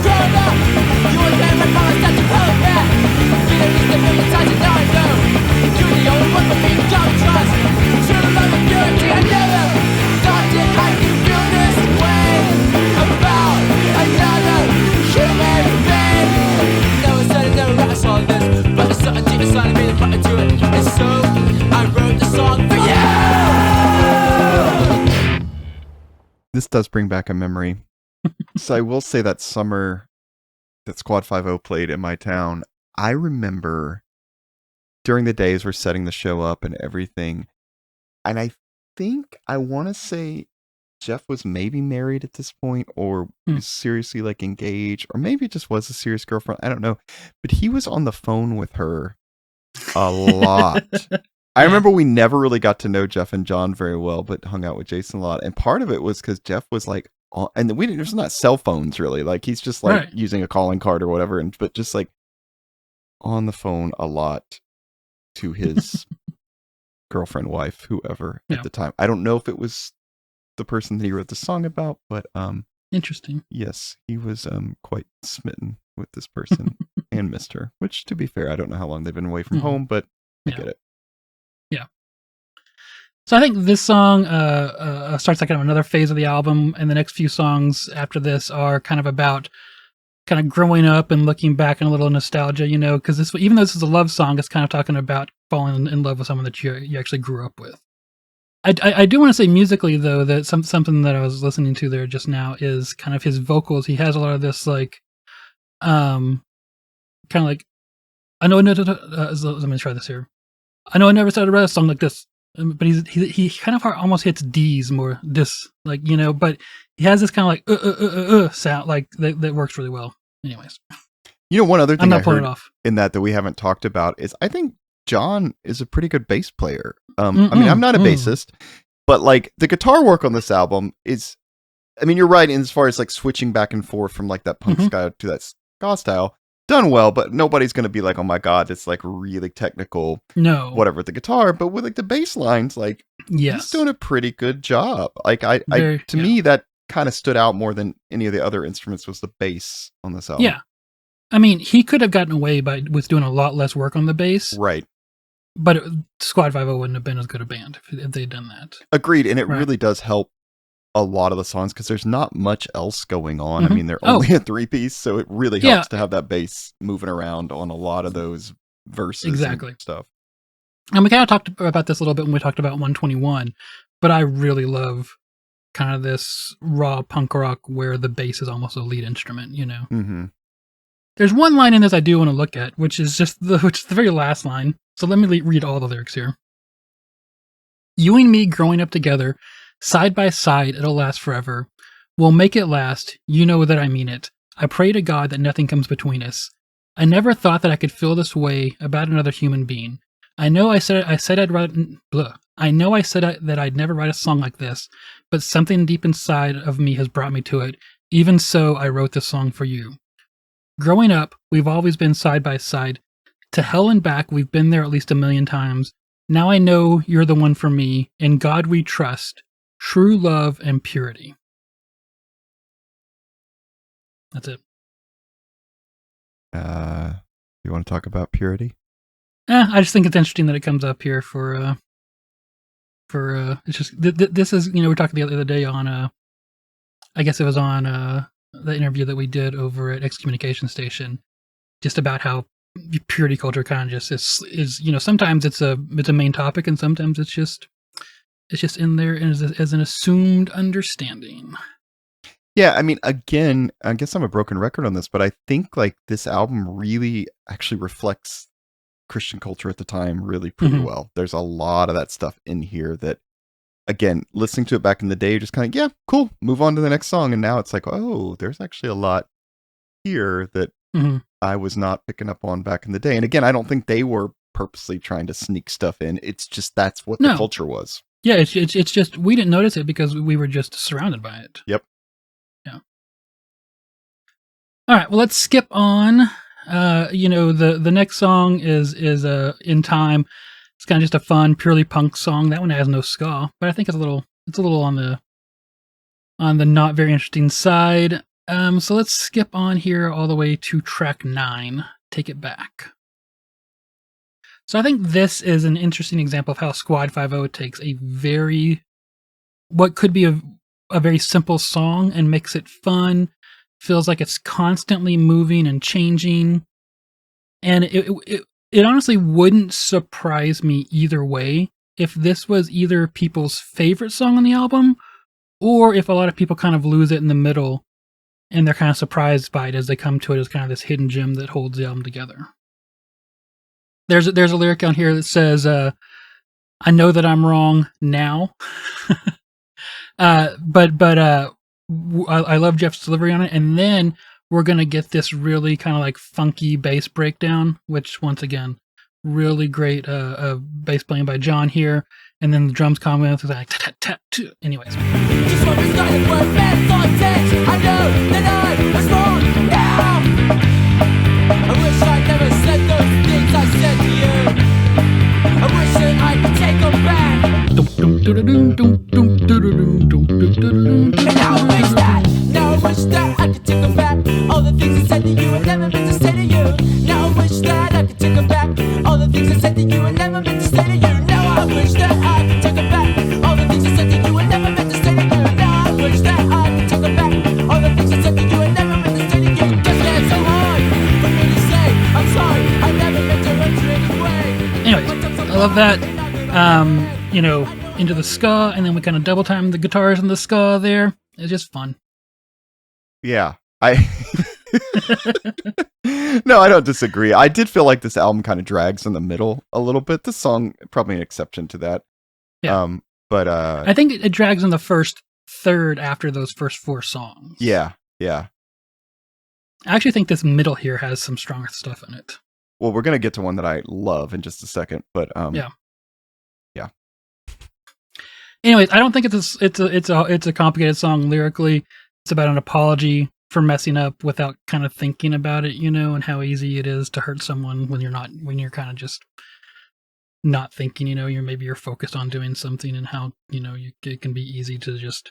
Growing up, you were there my promise that you held back. Been at least a million times and now I know you're the only one for me to come and trust. True love and purity, I never thought that I could feel this way about another human being. Never said I never write a song like this, but there's something deep inside me to button to it, and so I wrote the song for you. This does bring back a memory. So I will say that summer that Squad 5-0 played in my town, I remember during the days we're setting the show up and everything, and I think I want to say Jeff was maybe married at this point, or was seriously like engaged, or maybe it just was a serious girlfriend. I don't know. But he was on the phone with her a lot. I remember we never really got to know Jeff and John very well, but hung out with Jason a lot. And part of it was because Jeff was like, and there's not cell phones really. Like he's just like using a calling card or whatever, but just like on the phone a lot to his girlfriend, wife, whoever at the time. I don't know if it was the person that he wrote the song about, but interesting. Yes, he was quite smitten with this person and missed her. Which, to be fair, I don't know how long they've been away from home, but I get it. Yeah. So I think this song starts like kind of another phase of the album, and the next few songs after this are kind of about kind of growing up and looking back and a little nostalgia, you know, because even though this is a love song, it's kind of talking about falling in love with someone that you actually grew up with. I do want to say musically, though, that something that I was listening to there just now is kind of his vocals. He has a lot of this, like, kind of like, I know, let me try this here. I know I never started to write a song like this, but he kind of almost hits D's more, this, like, you know, but he has this kind of like, sound, like, that works really well. Anyways. You know, one other thing I heard in that we haven't talked about is I think John is a pretty good bass player. I mean, I'm not a bassist, but like the guitar work on this album is, I mean, you're right in as far as like switching back and forth from like that punk ska to that ska style, done well, but nobody's going to be like, oh my God, it's like really technical, whatever the guitar, but with like the bass lines, like he's doing a pretty good job. Like to me, that kind of stood out more than any of the other instruments was the bass on this album. Yeah. I mean, he could have gotten away with doing a lot less work on the bass. Right. But Squad 5-0 wouldn't have been as good a band if they'd done that. Agreed. And it really does help a lot of the songs because there's not much else going on. I mean, they're only a 3-piece, so it really helps to have that bass moving around on a lot of those verses and stuff. And we kind of talked about this a little bit when we talked about 121, but I really love kind of this raw punk rock where the bass is almost a lead instrument, you know? Mm-hmm. There's one line in this I do want to look at, which is the very last line. So let me read all the lyrics here. You and me growing up together, side by side, it'll last forever. We'll make it last. You know that I mean it. I pray to God that nothing comes between us. I never thought that I could feel this way about another human being. I know I said I'd write. I know I said that I'd never write a song like this, but something deep inside of me has brought me to it. Even so, I wrote this song for you. Growing up, we've always been side by side. To hell and back, we've been there at least 1,000,000 times. Now I know you're the one for me. In God we trust. True love and purity. That's it. You want to talk about purity? I just think it's interesting that it comes up here for it's just this is, you know, we were talking the other day on I guess it was on the interview that we did over at Excommunication Station, just about how purity culture kind of just is, you know, sometimes it's a main topic and sometimes it's just in there as an assumed understanding. Yeah, I mean, again, I guess I'm a broken record on this, but I think like this album really actually reflects Christian culture at the time really pretty well. There's a lot of that stuff in here that, again, listening to it back in the day, just kind of, yeah, cool, move on to the next song. And now it's like, oh, there's actually a lot here that I was not picking up on back in the day. And again, I don't think they were purposely trying to sneak stuff in. It's just that's what the culture was. Yeah, it's just we didn't notice it because we were just surrounded by it. Yep. Yeah. All right, well, let's skip on. You know, the next song is In Time. It's kind of just a fun, purely punk song. That one has no ska, but I think it's a little on the not very interesting side. So let's skip on here all the way to track 9. Take It Back. So I think this is an interesting example of how Squad 5-0 takes what could be a very simple song and makes it fun. Feels like it's constantly moving and changing. And it honestly wouldn't surprise me either way if this was either people's favorite song on the album or if a lot of people kind of lose it in the middle and they're kind of surprised by it as they come to it as kind of this hidden gem that holds the album together. There's a lyric on here that says, I know that I'm wrong now. I love Jeff's delivery on it, and then we're gonna get this really kind of like funky bass breakdown, which once again, really great bass playing by John here, and then the drums come in, it's like tap tap tap. Anyways, Just when we started, we're fast on text. I know that I was wrong now. I wish I'd never said those things I said to you. I wish that I could take them back. And now I wish that I could take them back. All the things I said to you I never meant to say to you. Now I wish that I could take them back. All the things I said to you I never meant to say to you. Now I wish that I could take them back. All the things I said to you I never meant to say to you. Now I wish that I could take them back. All the things I said to you I never meant to say to you. Just that it's so hard for me to say I'm sorry. I never meant to hurt you anyway. anyways, I love that. Into the ska, and then we kind of double time the guitars and the ska there. It's just fun. Yeah. No, I don't disagree. I did feel like this album kind of drags in the middle a little bit. This song, probably an exception to that. Yeah. But I think it drags in the first third after those first 4 songs. Yeah. I actually think this middle here has some stronger stuff in it. Well, we're gonna get to one that I love in just a second, but yeah. Anyways, I don't think it's a complicated song lyrically. It's about an apology for messing up without kind of thinking about it, and how easy it is to hurt someone when you're kind of just not thinking, you're focused on doing something, and how, it can be easy to just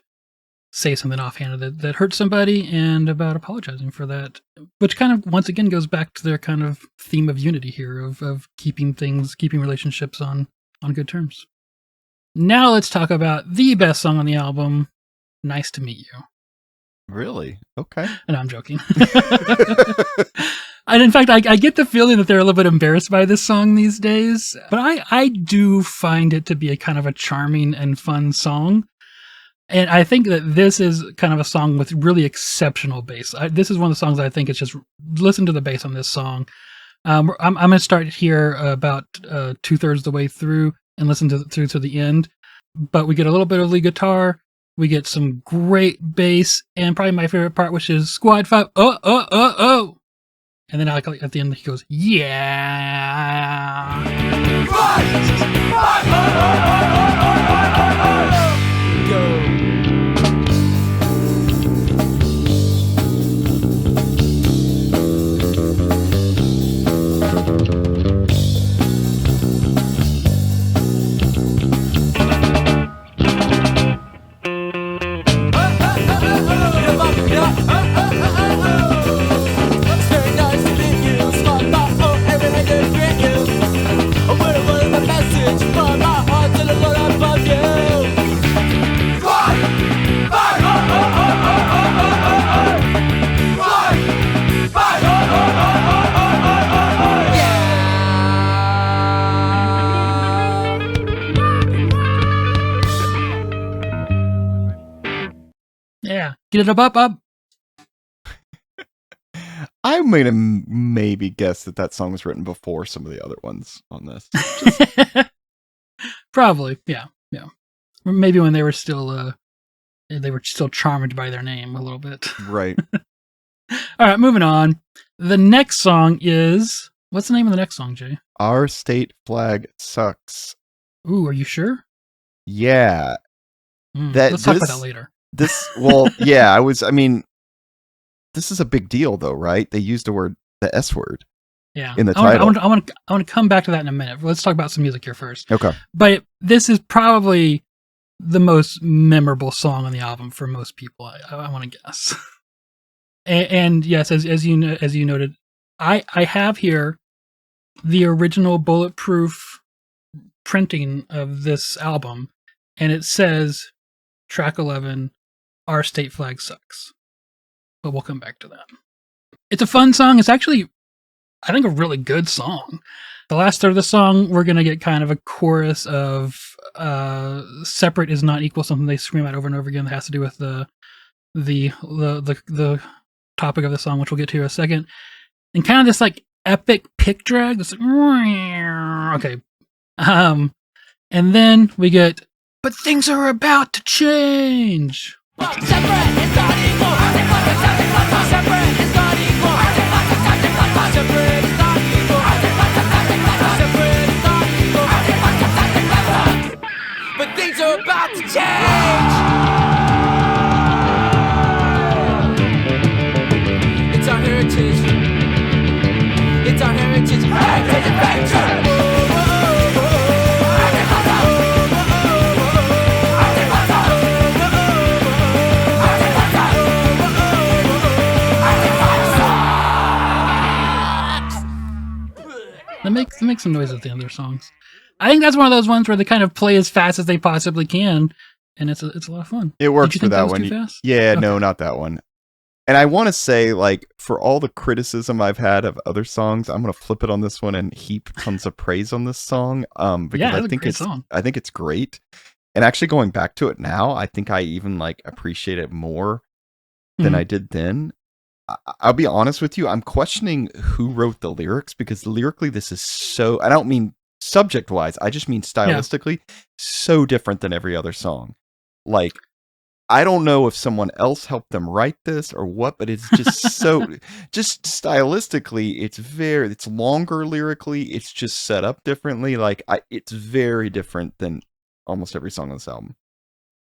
say something offhanded that hurts somebody, and about apologizing for that, which kind of once again goes back to their kind of theme of unity here of keeping relationships on good terms. Now let's talk about the best song on the album, Nice to Meet You. Really? Okay. And I'm joking. And in fact, I get the feeling that they're a little bit embarrassed by this song these days, but I do find it to be a kind of a charming and fun song. And I think that this is kind of a song with really exceptional bass. This is one of the songs I think it's just listen to the bass on this song. I'm going to start here about 2/3 of the way through and listen through to the end. But we get a little bit of lead guitar. We get some great bass, and probably my favorite part, which is Squad 5. Oh. And then at the end, he goes, yeah. Yeah, get it up. I'm going to maybe guess that song was written before some of the other ones on this. Probably, yeah. Maybe when they were still charmed by their name a little bit. Right. All right, moving on. The next song is, what's the name of the next song, Jay? Our State Flag Sucks. Ooh, are you sure? Yeah. Let's talk about that later. This is a big deal though, right? They used the S word. Yeah. In the title. I want to come back to that in a minute. Let's talk about some music here first. Okay. But this is probably the most memorable song on the album for most people. I want to guess. and yes, as you noted, I have here the original bulletproof printing of this album, and it says track 11, Our State Flag Sucks. But we'll come back to that. It's a fun song. It's actually, I think, a really good song. The last third of the song, we're going to get kind of a chorus of separate is not equal, something they scream out over and over again that has to do with the topic of the song, which we'll get to in a second. And kind of this like epic pick drag. This okay. And then we get But things are about to change. Separate is not equal. Separate is not equal. Separate is not equal. Separate is not equal. But things are about to change. It's our heritage. It's our heritage. Heritage adventure. They make some noise at the end of their songs. I think that's one of those ones where they kind of play as fast as they possibly can, and it's a lot of fun. It works Did you for think that was one. too fast? Yeah, Okay. no, not that one. And I want to say, like, for all the criticism I've had of other songs, I'm going to flip it on this one and heap tons of praise on this song. Because Yeah, I it's a think great song. I think it's great. And actually going back to it now, I think I even like appreciate it more than Mhm. I did then. I'll be honest with you, I'm questioning who wrote the lyrics, because lyrically this is so, I don't mean subject wise, I just mean stylistically, so different than every other song. Like, I don't know if someone else helped them write this or what, but it's just so, just stylistically, it's longer lyrically, it's just set up differently. Like, it's very different than almost every song on this album.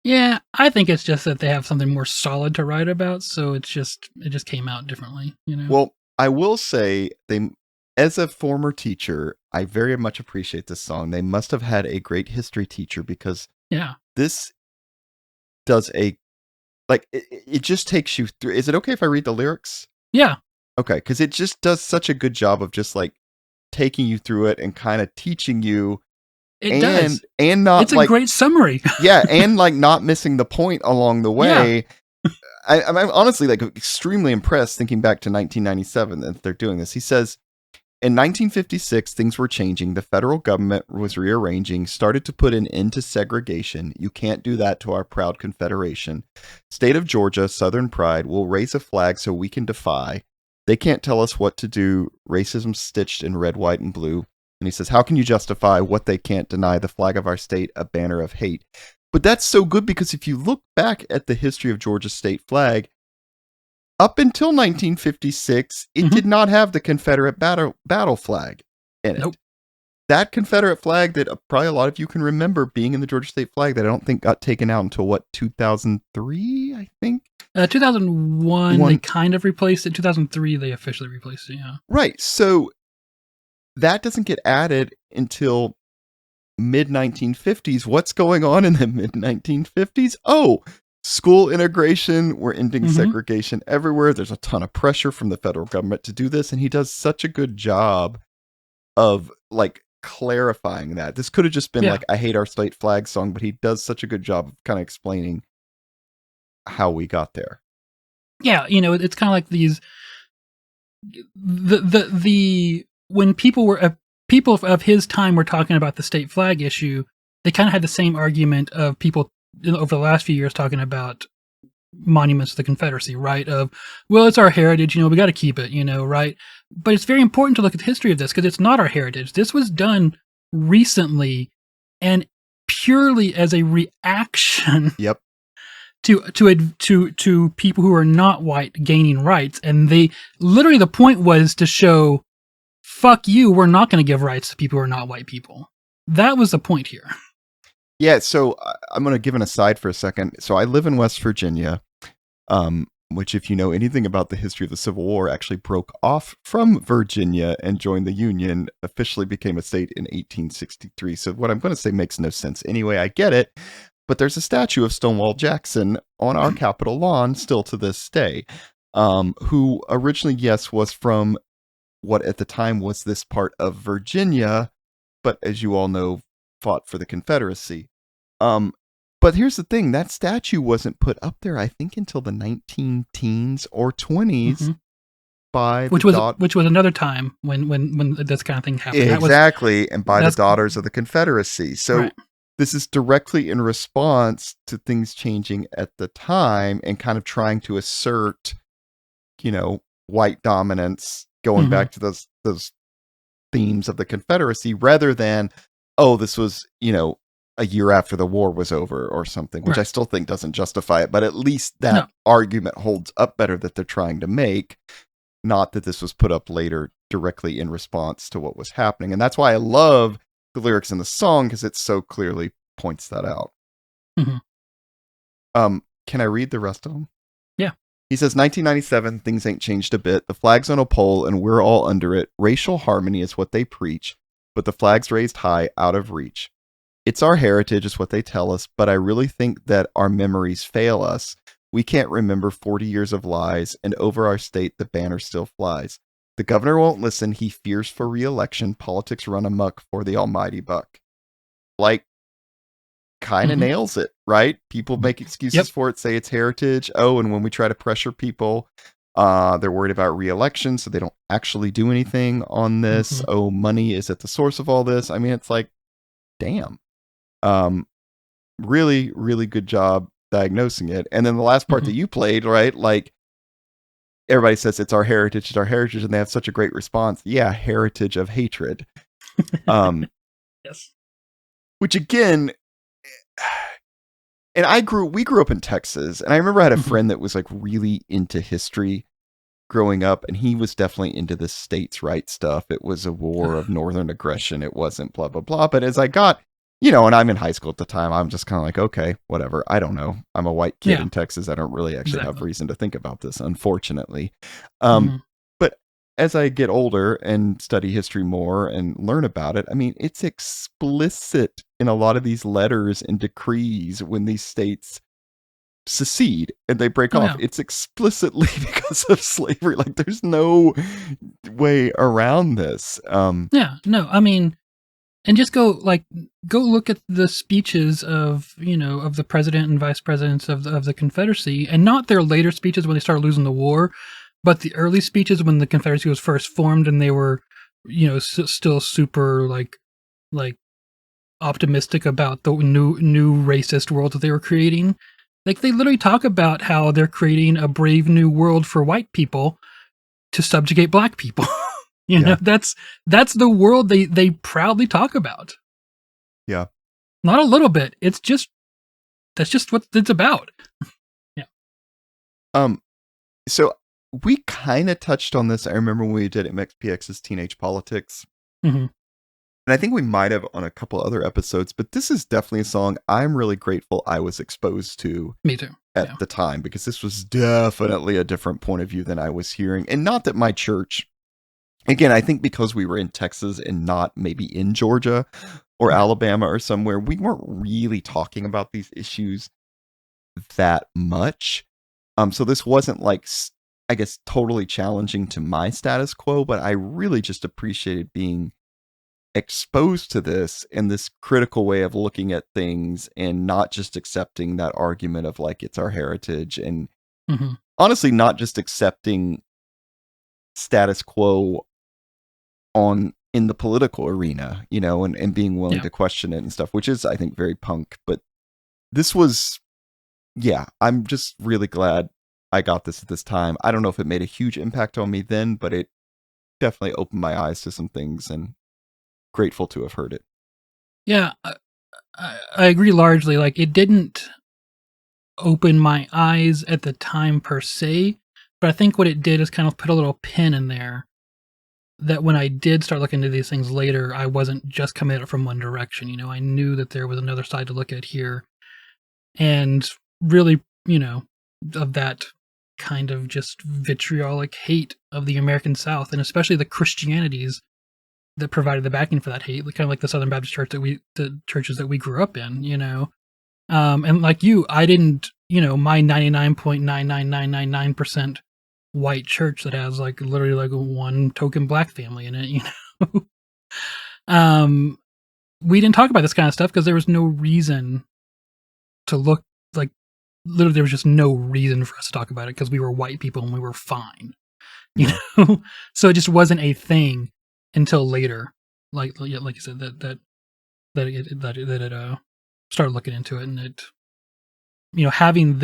Yeah, I think it's just that they have something more solid to write about, so it just came out differently, you know. Well, I will say, as a former teacher, I very much appreciate this song. They must have had a great history teacher, because Yeah. this does it just takes you through. Is it okay if I read the lyrics? Yeah. Okay, because it just does such a good job of just like taking you through it and kind of teaching you, It does. and not It's a like great summary. yeah, and like not missing the point along the way. I'm honestly like extremely impressed thinking back to 1997 that they're doing this. He says, in 1956, things were changing. The federal government was rearranging, started to put an end to segregation. You can't do that to our proud Confederation. State of Georgia, Southern pride, will raise a flag so we can defy. They can't tell us what to do. Racism stitched in red, white, and blue. And he says, how can you justify what they can't deny? The flag of our state, a banner of hate. But that's so good, because if you look back at the history of Georgia's state flag, up until 1956, it did not have the Confederate battle flag in it. Nope. That Confederate flag that probably a lot of you can remember being in the Georgia state flag, that I don't think got taken out until, what, 2003, I think? 2001, they kind of replaced it. 2003, they officially replaced it, yeah. Right. So that doesn't get added until mid-1950s. What's going on in the mid-1950s? Oh, school integration. We're ending segregation everywhere. There's a ton of pressure from the federal government to do this, and he does such a good job of like clarifying that. This could have just been like, I hate our state flag song, but he does such a good job of kind of explaining how we got there. Yeah, you know, it's kind of like these the when people of his time were talking about the state flag issue, they kind of had the same argument of people over the last few years talking about monuments to the Confederacy, right? Of, well, it's our heritage, you know, we got to keep it, you know, right? But it's very important to look at the history of this, because it's not our heritage. This was done recently and purely as a reaction Yep. to people who are not white gaining rights. And they literally, the point was to show, fuck you, we're not going to give rights to people who are not white people. That was the point here. Yeah, so I'm going to give an aside for a second. So I live in West Virginia, which, if you know anything about the history of the Civil War, actually broke off from Virginia and joined the Union, officially became a state in 1863. So what I'm going to say makes no sense. Anyway, I get it. But there's a statue of Stonewall Jackson on our Capitol lawn still to this day, who originally, yes, was from what at the time was this part of Virginia, but as you all know, fought for the Confederacy. But here's the thing, that statue wasn't put up there, I think, until the 19-teens or 20s by which was another time when this kind of thing happened. Exactly, and by the Daughters of the Confederacy. So this is directly in response to things changing at the time and kind of trying to assert, you know, white dominance, going back to those themes of the Confederacy, rather than, oh, this was, you know, a year after the war was over or something, which Right. I still think doesn't justify it, but at least that No. argument holds up better that they're trying to make, not that this was put up later directly in response to what was happening. And that's why I love the lyrics in the song, because it so clearly points that out. Mhm. Can I read the rest of them? Yeah. He says, 1997, things ain't changed a bit. The flag's on a pole and we're all under it. Racial harmony is what they preach, but the flag's raised high, out of reach. It's our heritage is what they tell us, but I really think that our memories fail us. We can't remember 40 years of lies, and over our state the banner still flies. The governor won't listen. He fears for re-election. Politics run amok for the almighty buck. Like, kind of nails it, right? People make excuses for it, say it's heritage. Oh, and when we try to pressure people, they're worried about re-election, so they don't actually do anything on this. Oh, money is at the source of all this. I mean, it's like, damn. Really, really good job diagnosing it. And then the last part that you played, right? Like, everybody says it's our heritage, and they have such a great response. Yeah, heritage of hatred. Yes. Which again, and we grew up in Texas, and I remember I had a friend that was like really into history growing up, and he was definitely into the states' right stuff. It was a war of northern aggression. It wasn't blah, blah, blah. But as I got, and I'm in high school at the time, I'm just kind of like, okay, whatever. I don't know. I'm a white kid in Texas. I don't really actually have reason to think about this, unfortunately. But as I get older and study history more and learn about it, I mean, it's explicit in a lot of these letters and decrees when these states secede and they break off. It's explicitly because of slavery. Like, there's no way around this. I mean, and just go look at the speeches of of the president and vice presidents of the Confederacy, and not their later speeches when they started losing the war, but the early speeches when the Confederacy was first formed and they were still super like optimistic about the new racist world that they were creating. Like, they literally talk about how they're creating a brave new world for white people to subjugate black people. know, that's the world they proudly talk about. Yeah. Not a little bit. That's just what it's about. So we kind of touched on this. I remember when we did MXPX's Teenage Politics. And I think we might have on a couple other episodes, but this is definitely a song I'm really grateful I was exposed to. Me too. At the time, because this was definitely a different point of view than I was hearing. And not that my church, again, I think because we were in Texas and not maybe in Georgia or Alabama or somewhere, we weren't really talking about these issues that much. So this wasn't like, I guess, totally challenging to my status quo, but I really just appreciated being exposed to this in this critical way of looking at things and not just accepting that argument of like, it's our heritage, and honestly not just accepting status quo in the political arena, and being willing to question it and stuff, which is, I think, very punk. But this was, I'm just really glad I got this at this time. I don't know if it made a huge impact on me then, but it definitely opened my eyes to some things, and grateful to have heard it. Yeah, I agree largely. Like, it didn't open my eyes at the time per se, but I think what it did is kind of put a little pin in there that when I did start looking into these things later, I wasn't just coming at it from one direction. I knew that there was another side to look at here, and really, of that kind of just vitriolic hate of the American South, and especially the Christianities that provided the backing for that hate, kind of like the Southern Baptist Church the churches that we grew up in, and like you, I didn't, my 99.99999% white church that has like literally like one token black family in it, we didn't talk about this kind of stuff because there was no reason to look like, literally there was just no reason for us to talk about it because we were white people and we were fine, so it just wasn't a thing until later, like you said, that it started looking into it, and it, having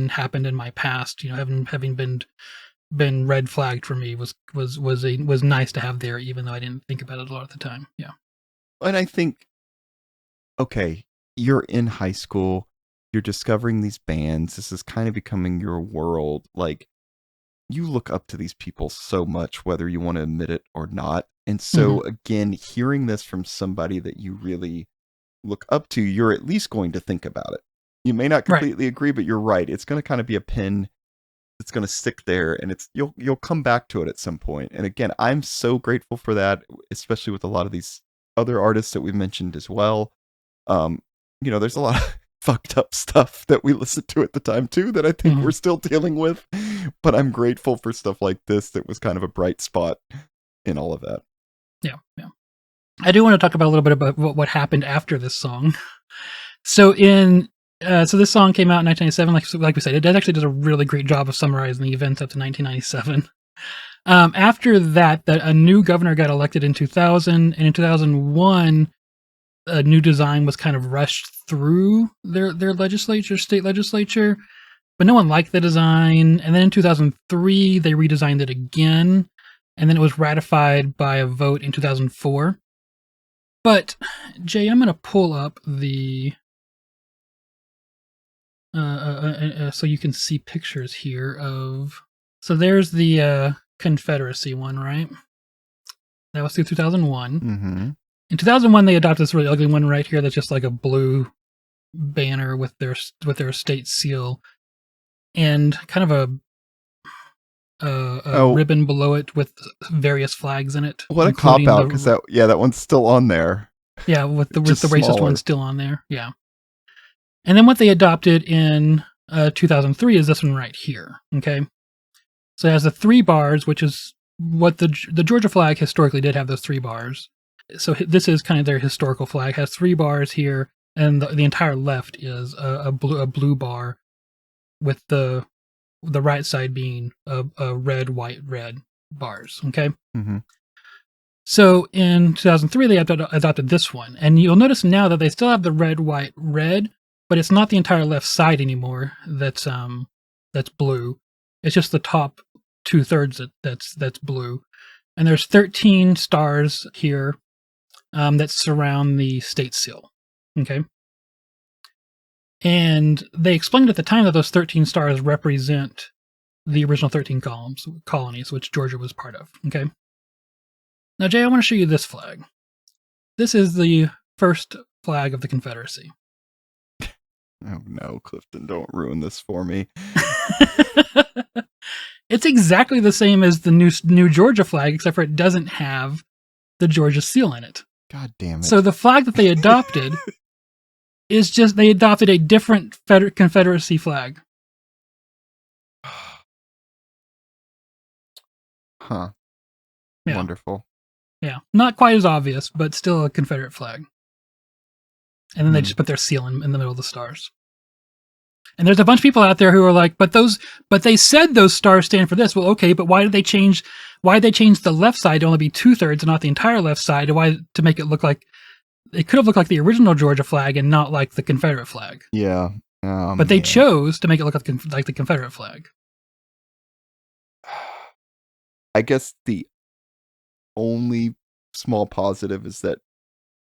happened in my past, having been red flagged for me was nice to have there, even though I didn't think about it a lot at the time. Yeah. And I think, okay, you're in high school, you're discovering these bands. This is kind of becoming your world. Like, you look up to these people so much, whether you want to admit it or not. And so, again, hearing this from somebody that you really look up to, you're at least going to think about it. You may not completely agree, but you're right. It's going to kind of be a pin that's going to stick there, and you'll come back to it at some point. And again, I'm so grateful for that, especially with a lot of these other artists that we've mentioned as well. There's a lot of fucked up stuff that we listened to at the time too that I think we're still dealing with, but I'm grateful for stuff like this that was kind of a bright spot in all of that. Yeah. I do want to talk about a little bit about what happened after this song. So this song came out in 1997. Like we said, it actually does a really great job of summarizing the events up to 1997. After that, a new governor got elected in 2000, and in 2001, a new design was kind of rushed through their state legislature, but no one liked the design. And then in 2003, they redesigned it again, and then it was ratified by a vote in 2004. But Jay, I'm going to pull up the so you can see pictures here of. So there's the Confederacy one, right? That was through 2001. Mm-hmm. In 2001, they adopted this really ugly one right here that's just like a blue banner with their state seal and kind of a ribbon below it with various flags in it. What a cop out, because that one's still on there. Yeah, with the racist one still on there. Yeah. And then what they adopted in 2003 is this one right here. Okay. So it has the 3 bars, which is what the Georgia flag historically did have, those 3 bars. So this is kind of their historical flag. It has 3 bars here, and the entire left is a blue bar, with the right side being a red, white, red bars. Okay. Mm-hmm. So in 2003, they adopted this one, and you'll notice now that they still have the red, white, red, but it's not the entire left side anymore. That's blue. It's just the top 2/3 that's blue, and there's 13 stars here that surround the state seal. Okay. And they explained at the time that those 13 stars represent the original 13 colonies, which Georgia was part of. Okay. Now, Jay, I want to show you this flag. This is the first flag of the Confederacy. Oh no, Clifton, don't ruin this for me. It's exactly the same as the new Georgia flag, except for it doesn't have the Georgia seal in it. God damn it. So the flag that they adopted is just, they adopted a different Confederacy flag. Huh. Yeah. Wonderful. Yeah. Not quite as obvious, but still a Confederate flag. And then they just put their seal in the middle of the stars. And there's a bunch of people out there who are like, but they said those stars stand for this. Well, okay, but why did they change the left side to only be 2/3 and not the entire left side? To make it look like, it could have looked like the original Georgia flag and not like the Confederate flag. Yeah. But they chose to make it look like the Confederate flag. I guess the only small positive is that,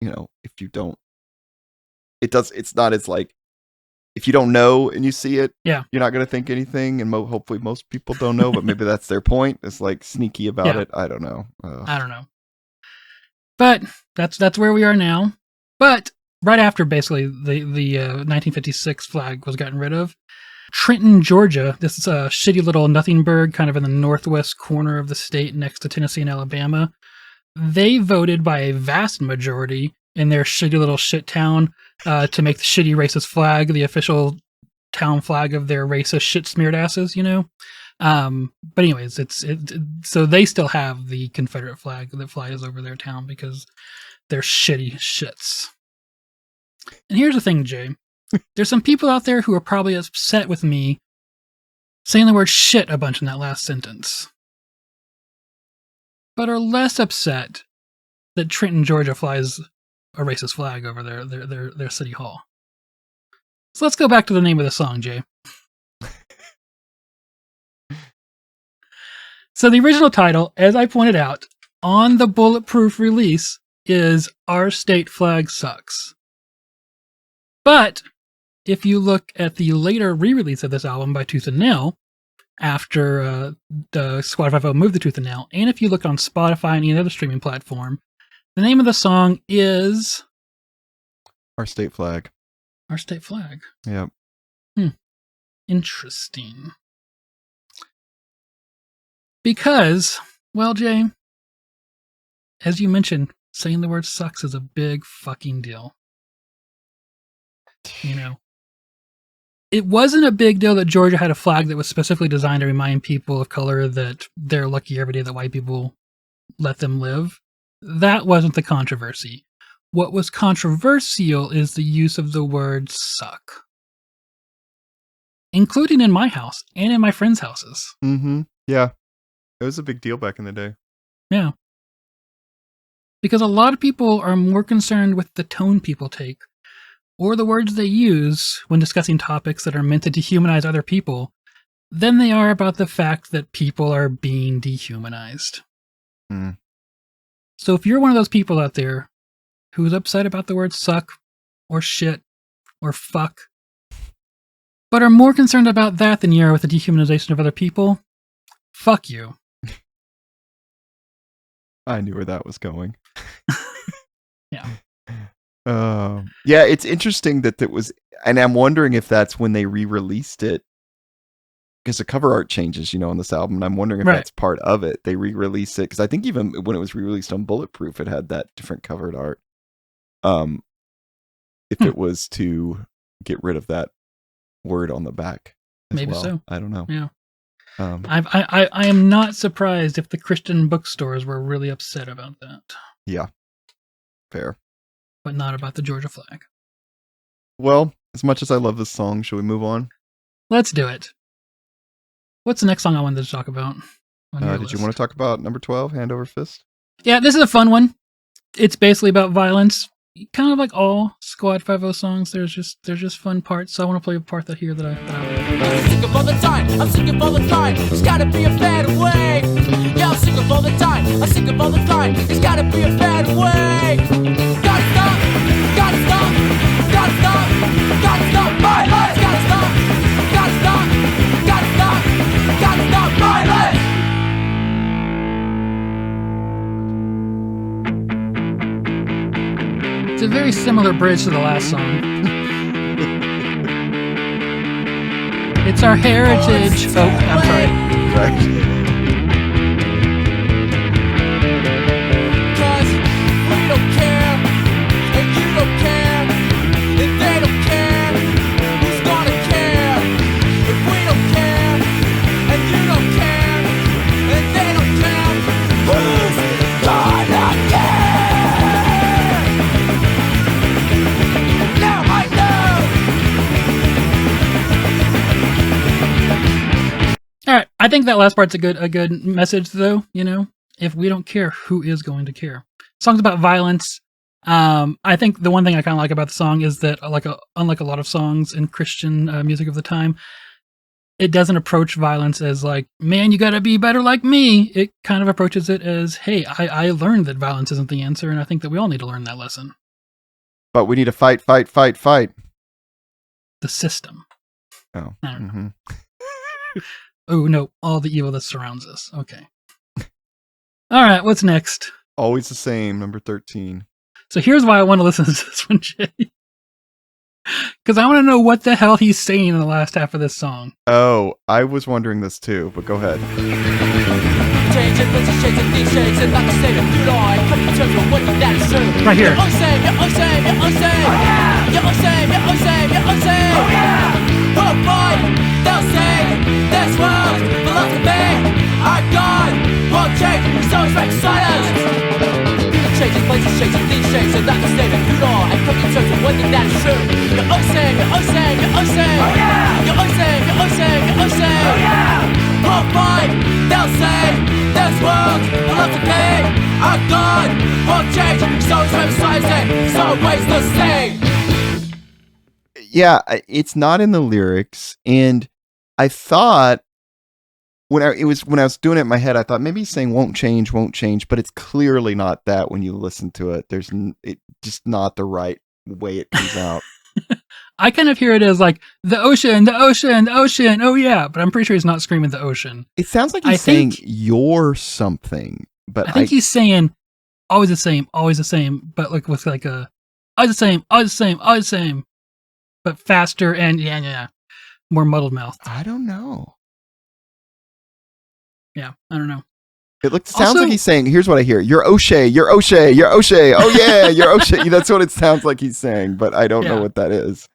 if you don't, it's not as like, if you don't know and you see it, yeah, you're not going to think anything. And hopefully most people don't know, but maybe that's their point. It's like sneaky about it. I don't know. I don't know. But that's where we are now. But right after basically the 1956 flag was gotten rid of, Trenton, Georgia, this is a shitty little nothingburg kind of in the northwest corner of the state next to Tennessee and Alabama. They voted by a vast majority in their shitty little shit town to make the shitty racist flag the official town flag of their racist shit smeared asses, But anyways, so they still have the Confederate flag that flies over their town because they're shitty shits. And here's the thing, Jay. There's some people out there who are probably upset with me saying the word shit a bunch in that last sentence, but are less upset that Trenton, Georgia flies a racist flag over their city hall. So let's go back to the name of the song, Jay. So the original title, as I pointed out, on the Bulletproof release is Our State Flag Sucks. But if you look at the later re-release of this album by Tooth and Nail, after the Squad 5 moved the Tooth and Nail, and if you look on Spotify and any other streaming platform, the name of the song is Our State Flag. Our State Flag. Yep. Interesting. Because, well, Jay, as you mentioned, saying the word sucks is a big fucking deal. You know, it wasn't a big deal that Georgia had a flag that was specifically designed to remind people of color that they're lucky every day that white people let them live. That wasn't the controversy. What was controversial is the use of the word suck. Including in my house and in my friends' houses. Mm-hmm. Yeah. It was a big deal back in the day. Yeah. Because a lot of people are more concerned with the tone people take or the words they use when discussing topics that are meant to dehumanize other people than they are about the fact that people are being dehumanized. Mm. So if you're one of those people out there who's upset about the word suck or shit or fuck, but are more concerned about that than you are with the dehumanization of other people, fuck you. I knew where that was going. Yeah. Yeah, it's interesting that it was, and I'm wondering if that's when they re-released it, because the cover art changes, on this album, and I'm wondering if that's part of it. They re-released it, because I think even when it was re-released on Bulletproof, it had that different covered art. If it was to get rid of that word on the back as Maybe well. so. I don't know. Yeah. I am not surprised if the Christian bookstores were really upset about that. Yeah. Fair. But not about the Georgia flag. Well, as much as I love this song, should we move on? Let's do it. What's the next song I wanted to talk about? Did you want to talk about number 12, Hand Over Fist? Yeah, this is a fun one. It's basically about violence. Kind of like all Squad 5 songs, there's just fun parts. So I want to play a part that I like. I'm sick of all the time, I'm sick of all the time. There's gotta be a better way. Yeah, I'm sick of all the time, I'm sick of all the time. There's gotta be a better way. Gotta stop, gotta stop, gotta stop, gotta stop violence. Gotta stop, gotta stop, gotta stop, gotta stop violence. It's a very similar bridge to the last song. It's our heritage. Oh, I'm sorry. Right. Cause we don't care, and you don't care, and they don't care. Who's gonna care? If we don't care, and you don't care, and they don't care, who's gonna care? Now I know. All right, I think that last part's a good message, though. If we don't care, who is going to care? Song's about violence. I think the one thing I kind of like about the song is that, unlike a lot of songs in Christian music of the time, it doesn't approach violence as like, man, you got to be better like me. It kind of approaches it as, hey, I learned that violence isn't the answer, and I think that we all need to learn that lesson. But we need to fight. The system. Oh. I don't know. Mm-hmm. Oh, no, all the evil that surrounds us. Okay. All right, what's next? Always the same, number 13. So here's why I want to listen to this one, Jay. Because I want to know what the hell he's saying in the last half of this song. Oh, I was wondering this too, but go ahead. Changing places, changing these shades, and not the same and good on. Come to terms with what that is true. Right here. You're unsame, you're unsame, you're unsame. Oh yeah. You're unsame, you're unsame, you're unsame. Oh yeah. We'll fight, they'll say, this world belongs to me. Our God won't change, so expect silence. Changing places, changing these shades, and not the same and good on. And come to terms with what that is true. You're unsame, you're unsame, you're unsame. Oh yeah. You're unsame, you're unsame, you're unsame. Oh yeah. We'll fight, they'll say, this world belongs to me. Our God won't change, so expect silence. So always the same. Yeah, it's not in the lyrics, and I thought when I was doing it in my head, I thought maybe he's saying won't change, but it's clearly not that when you listen to it. It's just not the right way it comes out. I kind of hear it as like the ocean, the ocean, the ocean. Oh yeah, but I'm pretty sure he's not screaming the ocean. It sounds like he's saying you're something, but I think he's saying always the same, but like with like a always the same, always the same, always the same, but faster and yeah, more muddled mouth. I don't know. Yeah, I don't know. It sounds like he's saying, here's what I hear. You're O'Shea, you're O'Shea, you're O'Shea. Oh yeah, you're O'Shea. That's what it sounds like he's saying, but I don't know what that is.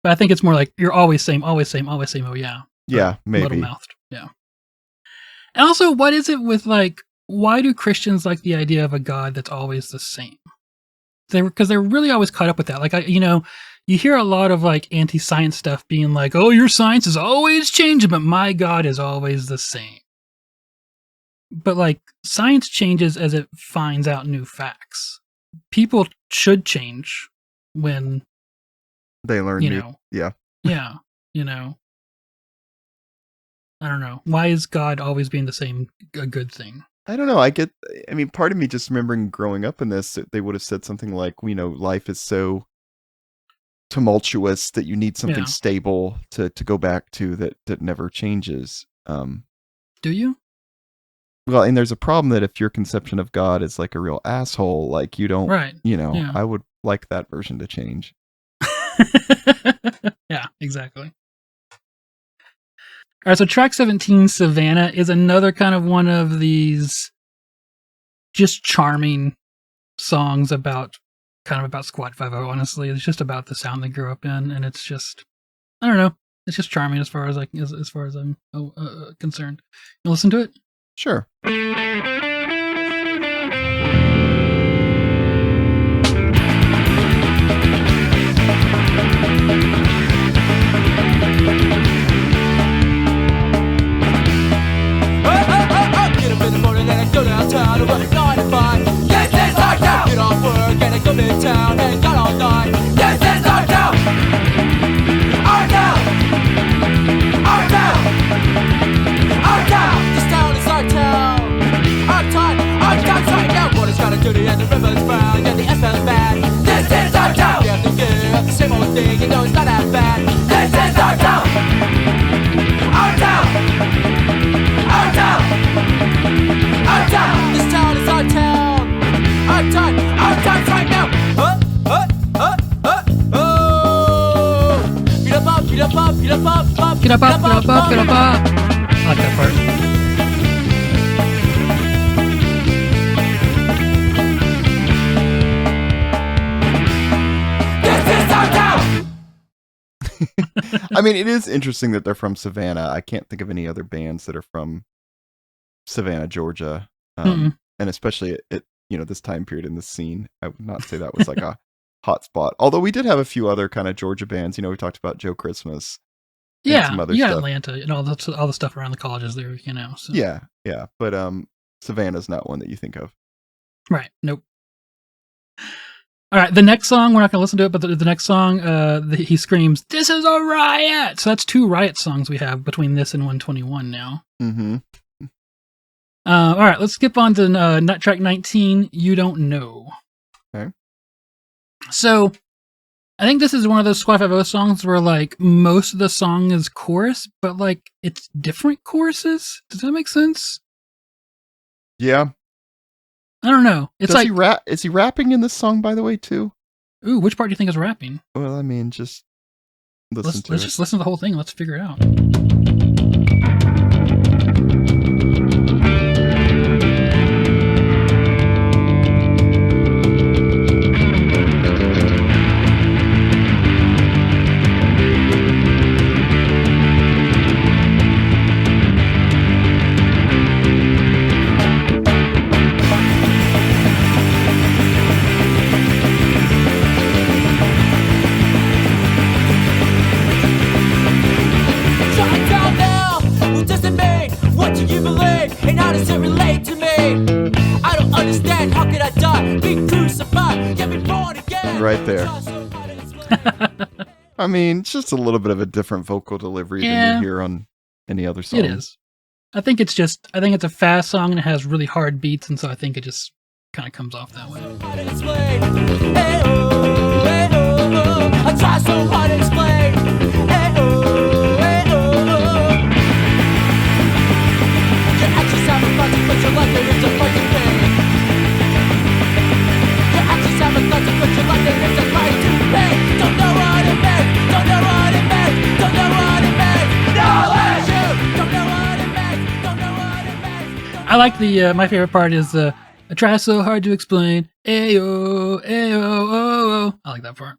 But I think it's more like you're always same, always same, always same. Oh yeah. Yeah, maybe. Muddle mouthed. Yeah. And also, what is it with like, why do Christians like the idea of a God that's always the same? Because they're really always caught up with that. Like, you hear a lot of like anti-science stuff being like, oh, your science is always changing, but my God is always the same. But like science changes as it finds out new facts. People should change when they learn Yeah, I don't know. Why is God always being the same a good thing? I don't know. Part of me just remembering growing up in this, they would have said something like, life is so tumultuous that you need something stable to go back to that never changes. Do you? Well, and there's a problem that if your conception of God is like a real asshole, like you don't, I would like that version to change. Yeah, exactly. All right, so track 17, Savannah, is another kind of one of these just charming songs about Squad 5-0, honestly. It's just about the sound they grew up in, and it's just, I don't know, it's just charming as far as I'm concerned. You listen to it? Sure. Get up in the morning and I go downtown and work 9 to 5. Yes, it's hard now. Get off work and I go midtown and got all night. Yes, it's hard now. Hard now. Hard now. Hard now. This town is our town. Our town's right now. Water's kinda dirty and the river's brown. Yeah, the SL's bad. This is our town. Yeah, the same old thing. You know it's not that bad. This is our town. Our town. Our town. Our town. This town is our town. Our town's right now. Oh. Get up, up, get up, up, get up, up, up. Get up, up, get up, up, get up, up. I like that part. It is interesting that they're from Savannah. I can't think of any other bands that are from Savannah, Georgia. And especially at this time period in the scene. I would not say that was like a hot spot. Although we did have a few other kind of Georgia bands. We talked about Joe Christmas. Yeah, some other you got stuff. Atlanta and all the stuff around the colleges there, So. Yeah. But Savannah's not one that you think of. Right. Nope. All right, the next song, we're not going to listen to it, but the next song, he screams, "This is a riot!" So that's 2 riot songs we have between this and 121 now. Mm-hmm. All right, let's skip on to track 19, You Don't Know. Okay. So, I think this is one of those Squad 5-0 songs where, like, most of the song is chorus, but, like, it's different choruses. Does that make sense? Yeah. I don't know. It's Does he rap? Is he rapping in this song, by the way, too? Ooh, which part do you think is rapping? Well, just listen to it. Let's just listen to the whole thing. Let's figure it out. Right there. It's just a little bit of a different vocal delivery than you hear on any other song. It is. I think it's a fast song and it has really hard beats, and so I think it just kind of comes off that way. I I try so hard to explain. Ayo, ayo. Your actions have a consequence, your life there is a fight to pay. Your actions have a consequence, your life there is a fight to pay. Don't know what it meant, don't know what it meant, don't know what it meant. Knowledge! Don't know what it meant, don't know what it meant. I like the, my favorite part is I try so hard to explain. Ayo, ayo, oh, oh. I like that part.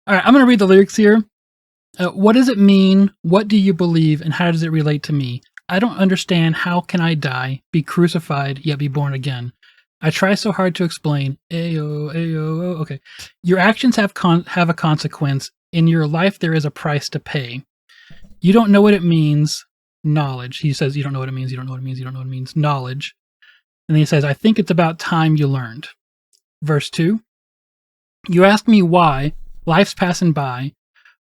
All right, I'm going to read the lyrics here. What does it mean? What do you believe? And how does it relate to me? I don't understand. How can I die, be crucified, yet be born again? I try so hard to explain. Ayo, ayo, oh. Okay. Your actions have a consequence. In your life, there is a price to pay. You don't know what it means. Knowledge. He says, you don't know what it means. You don't know what it means. You don't know what it means. Knowledge. And then he says, I think it's about time you learned. Verse 2. You ask me why. Life's passing by.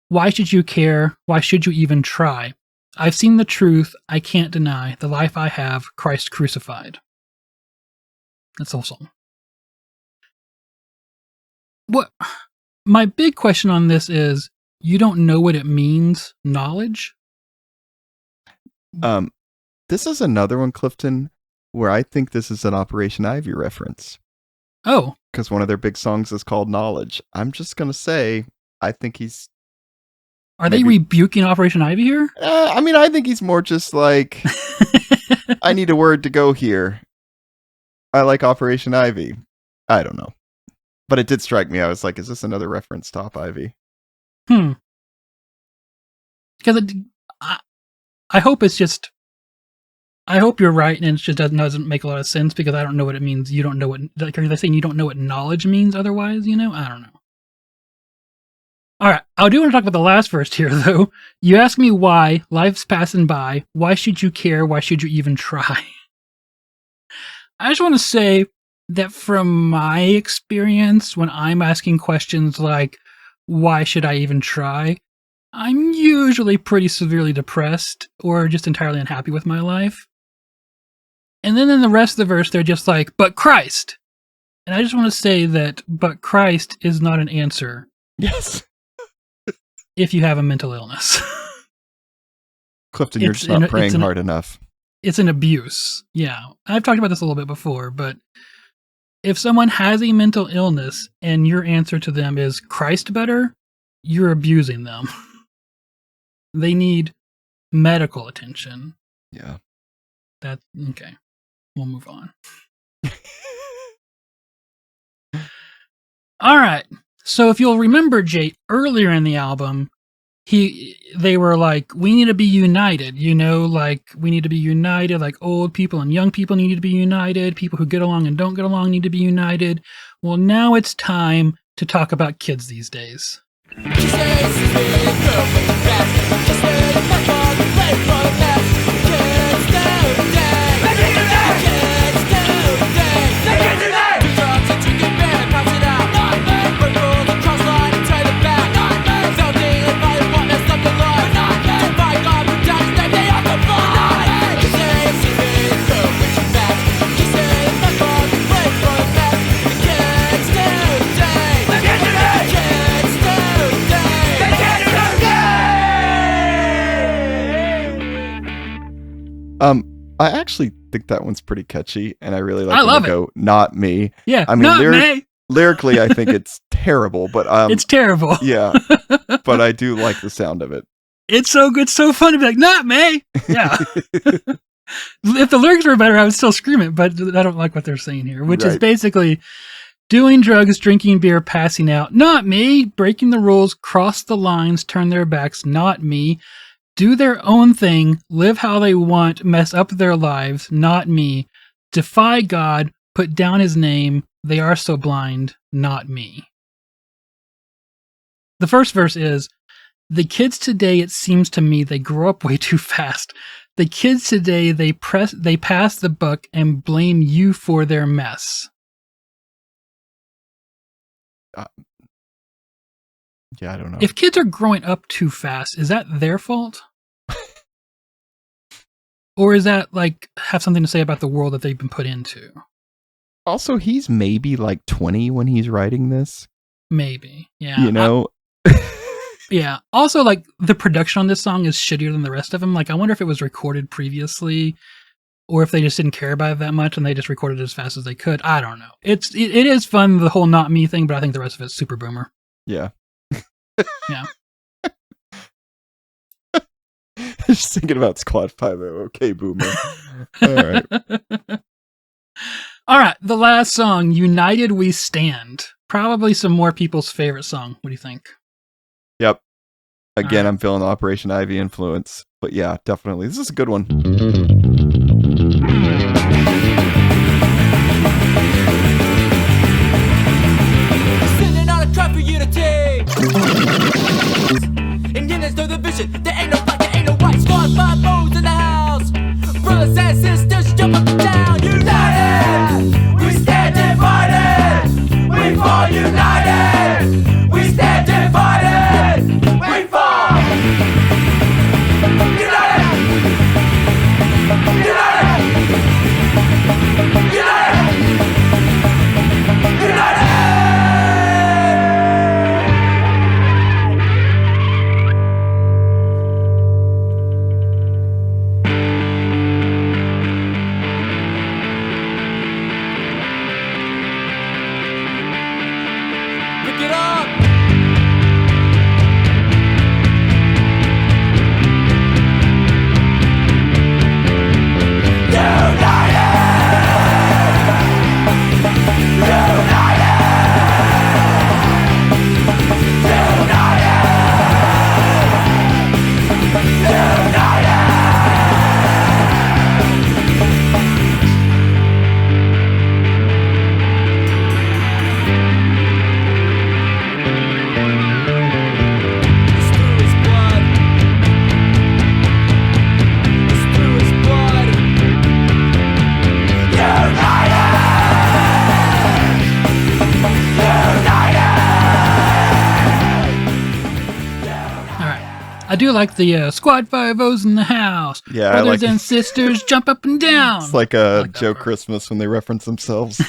Why should you care? Why should you even try? I've seen the truth. I can't deny. The life I have, Christ crucified. That's the whole song. What? My big question on this is, you don't know what it means, knowledge? This is another one, Clifton, where I think this is an Operation Ivy reference. Oh. Because one of their big songs is called Knowledge. I'm just going to say, I think he's... Are they rebuking Operation Ivy here? I mean, I think he's more just like, I need a word to go here. I like Operation Ivy. I don't know. But it did strike me. I was like, is this another reference to Op Ivy? Because I hope it's just... I hope you're right, and it just doesn't make a lot of sense, because I don't know what it means. You don't know what... Like, are they saying you don't know what knowledge means otherwise, you know? I don't know. All right, I do want to talk about the last verse here, though. You ask me why. Life's passing by. Why should you care? Why should you even try? I just want to say that from my experience, when I'm asking questions like, why should I even try? I'm usually pretty severely depressed or just entirely unhappy with my life. And then in the rest of the verse, they're just like, but Christ. And I just want to say that, but Christ is not an answer. Yes. If you have a mental illness. Clifton, you're just not praying hard enough. It's an abuse. Yeah. I've talked about this a little bit before, but if someone has a mental illness and your answer to them is Christ better, you're abusing them. They need medical attention. Yeah. That's okay. We'll move on. All right. So if you'll remember, Jay, earlier in the album, they were like, we need to be united, you know, like we need to be united, like old people and young people need to be united, people who get along and don't get along need to be united. Well, now it's time to talk about kids these days. I actually think that one's pretty catchy, and I really like I love when they go, not me. Yeah, I mean, not me. Lyrically, I think it's terrible, but it's terrible. Yeah, but I do like the sound of it. It's so good, so fun to be like, not me. Yeah. If the lyrics were better, I would still scream it, but I don't like what they're saying here, which is basically doing drugs, drinking beer, passing out. Not me. Breaking the rules, cross the lines, turn their backs. Not me. Do their own thing, live how they want, mess up their lives. Not me. Defy God, put down his name. They are so blind. Not me. The first verse is, the kids today, it seems to me, they grow up way too fast. The kids today, they pass the buck and blame you for their mess. Yeah, I don't know. If kids are growing up too fast, is that their fault? Or is that like have something to say about the world that they've been put into? Also, he's maybe like 20 when he's writing this. Maybe. Yeah. You know? Yeah. Also, like, the production on this song is shittier than the rest of them. Like, I wonder if it was recorded previously or if they just didn't care about it that much and they just recorded it as fast as they could. I don't know. It is fun, the whole not me thing, but I think the rest of it's super boomer. Yeah. Yeah. Just thinking about Squad 5. Okay, boomer. All right. All right. The last song, United We Stand. Probably some more people's favorite song. What do you think? Yep. Again, right. I'm feeling the Operation Ivy influence. But yeah, definitely. This is a good one. Sending out a cry for unity. Indians know the vision. There ain't no black, there ain't no white. Squad 5 in the house. Brothers and sisters, jump up and down. United, we stand divided. We fall united. We stand divided. We fall. United. United. United. United. Pick it up. I do like the Squad 5-0's in the house. Yeah, Brothers I like and sisters, jump up and down. It's like I a like that Joe part. Christmas when they reference themselves.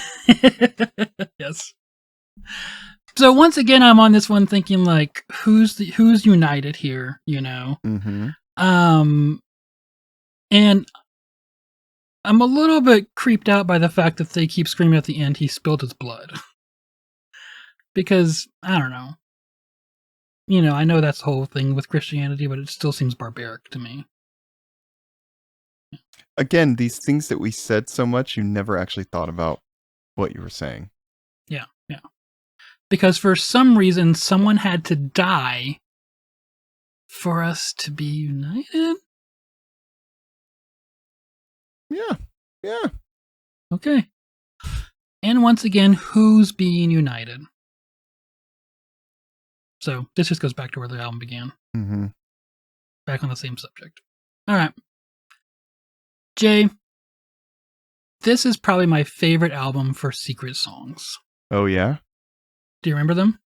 Yes. So once again, I'm on this one thinking like, who's united here? You know. Mm-hmm. And I'm a little bit creeped out by the fact that they keep screaming at the end, he spilled his blood. Because, I don't know. You know, I know that's the whole thing with Christianity, but it still seems barbaric to me. Again, these things that we said so much, you never actually thought about what you were saying. Yeah. Because for some reason, someone had to die for us to be united? Yeah. Okay. And once again, who's being united? So this just goes back to where the album began. Mm-hmm. Back on the same subject. All right. Jay, this is probably my favorite album for secret songs. Oh, yeah? Do you remember them?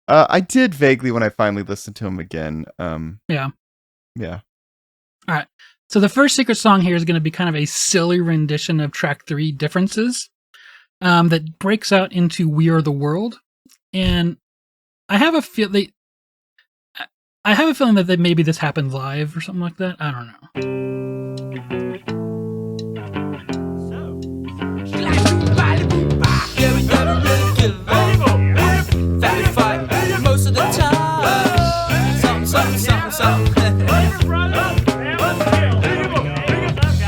I did vaguely when I finally listened to him again. Yeah. Yeah. All right. So the first secret song here is going to be kind of a silly rendition of track 3, Differences, that breaks out into We Are the World. And I have a feeling that maybe this happened live or something like that. I don't know. Yeah, we never really get along. That we fight most of the time. Something.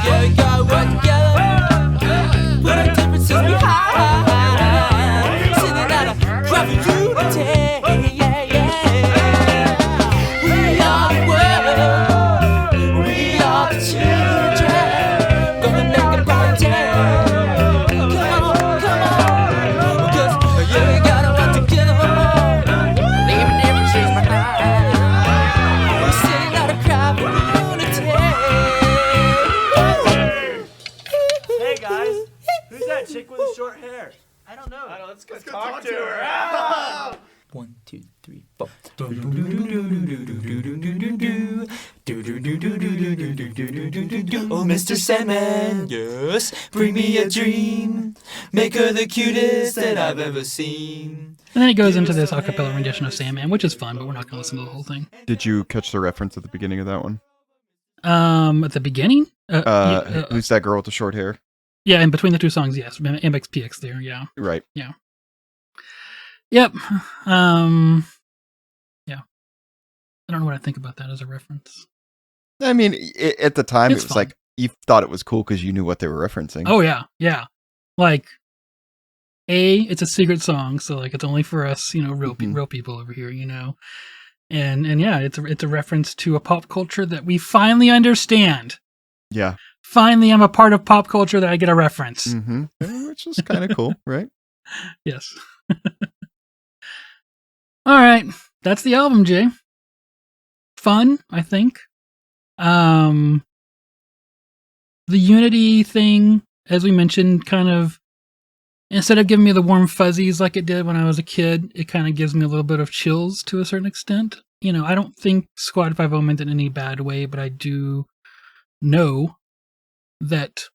Yeah, we gotta work together. Put our differences behind. Sitting out a cry for unity. Yeah. We are the world. We are the children. Gonna make a bright day. Come on. Because yeah, we gotta work together. Leave it never change my mind. We're sitting out a cry for unity. Hey guys, who's that chick with the short hair? I don't know. Let's go talk to her. 1, 2, 3, 4. Oh, Mr. Sandman, yes, bring me a dream. Make her the cutest that I've ever seen. And then it goes into this a cappella rendition of Sandman, which is fun, but we're not going to listen to the whole thing. Did you catch the reference at the beginning of that one? At the beginning? Who's that girl with the short hair? Yeah, in between the two songs, yes. MXPX there, yeah. Right. Yeah. Yep. Yeah. I don't know what I think about that as a reference. I mean, at the time, It's it was fun. like, you thought it was cool because you knew what they were referencing. Oh, yeah. Yeah. Like, it's a secret song, so like it's only for us, real people over here, and yeah, it's a reference to a pop culture that we finally understand. Yeah. Finally, I'm a part of pop culture that I get a reference. Mm-hmm. Which is kind of cool, right? Yes. All right, that's the album, Jay. Fun, I think. The Unity thing, as we mentioned, kind of, instead of giving me the warm fuzzies like it did when I was a kid, it kind of gives me a little bit of chills to a certain extent. I don't think Squad 5 meant it in any bad way, but I do know that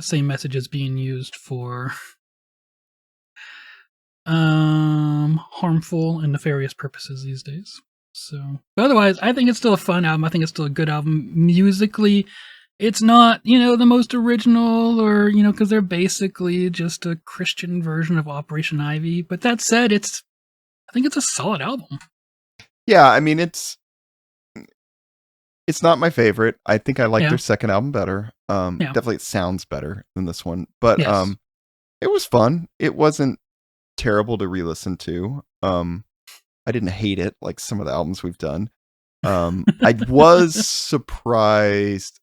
same message is being used for harmful and nefarious purposes these days. So, but otherwise, I think it's still a fun album. I think it's still a good album. Musically, it's not, the most original or, because they're basically just a Christian version of Operation Ivy. But that said, I think it's a solid album. Yeah, I mean, it's not my favorite. I think I like their second album better. Definitely it sounds better than this one. But Yes. It was fun. It wasn't terrible to re-listen to. I didn't hate it like some of the albums we've done. I was surprised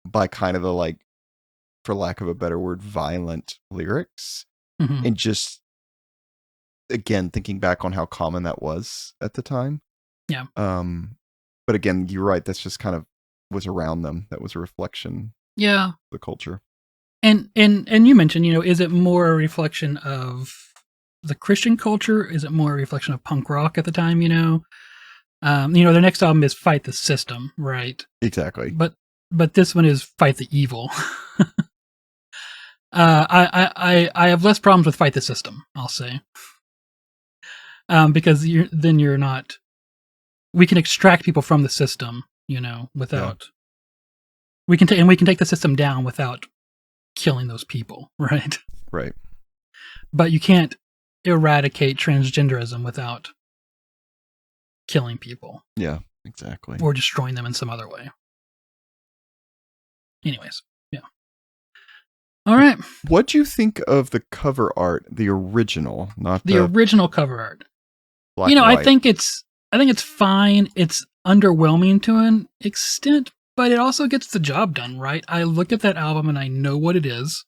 by kind of the, like, for lack of a better word, violent lyrics. Mhm. And just, again, thinking back on how common that was at the time. Yeah. But again, you're right. That's just kind of was around them. That was a reflection Yeah. of the culture. And you mentioned, is it more a reflection of the Christian culture? Is it more a reflection of punk rock at the time, their next album is Fight the System, right? Exactly. But this one is Fight the Evil. I have less problems with Fight the System, I'll say. Because you're not, we can extract people from the system, without, we can take the system down without killing those people, right? Right. But you can't eradicate transgenderism without killing people. Yeah, exactly. Or destroying them in some other way. Anyways, yeah. All right. What do you think of the cover art, the original, not the original cover art? Black and I white? think it's fine. It's underwhelming to an extent, but it also gets the job done, right? I look at that album and I know what it is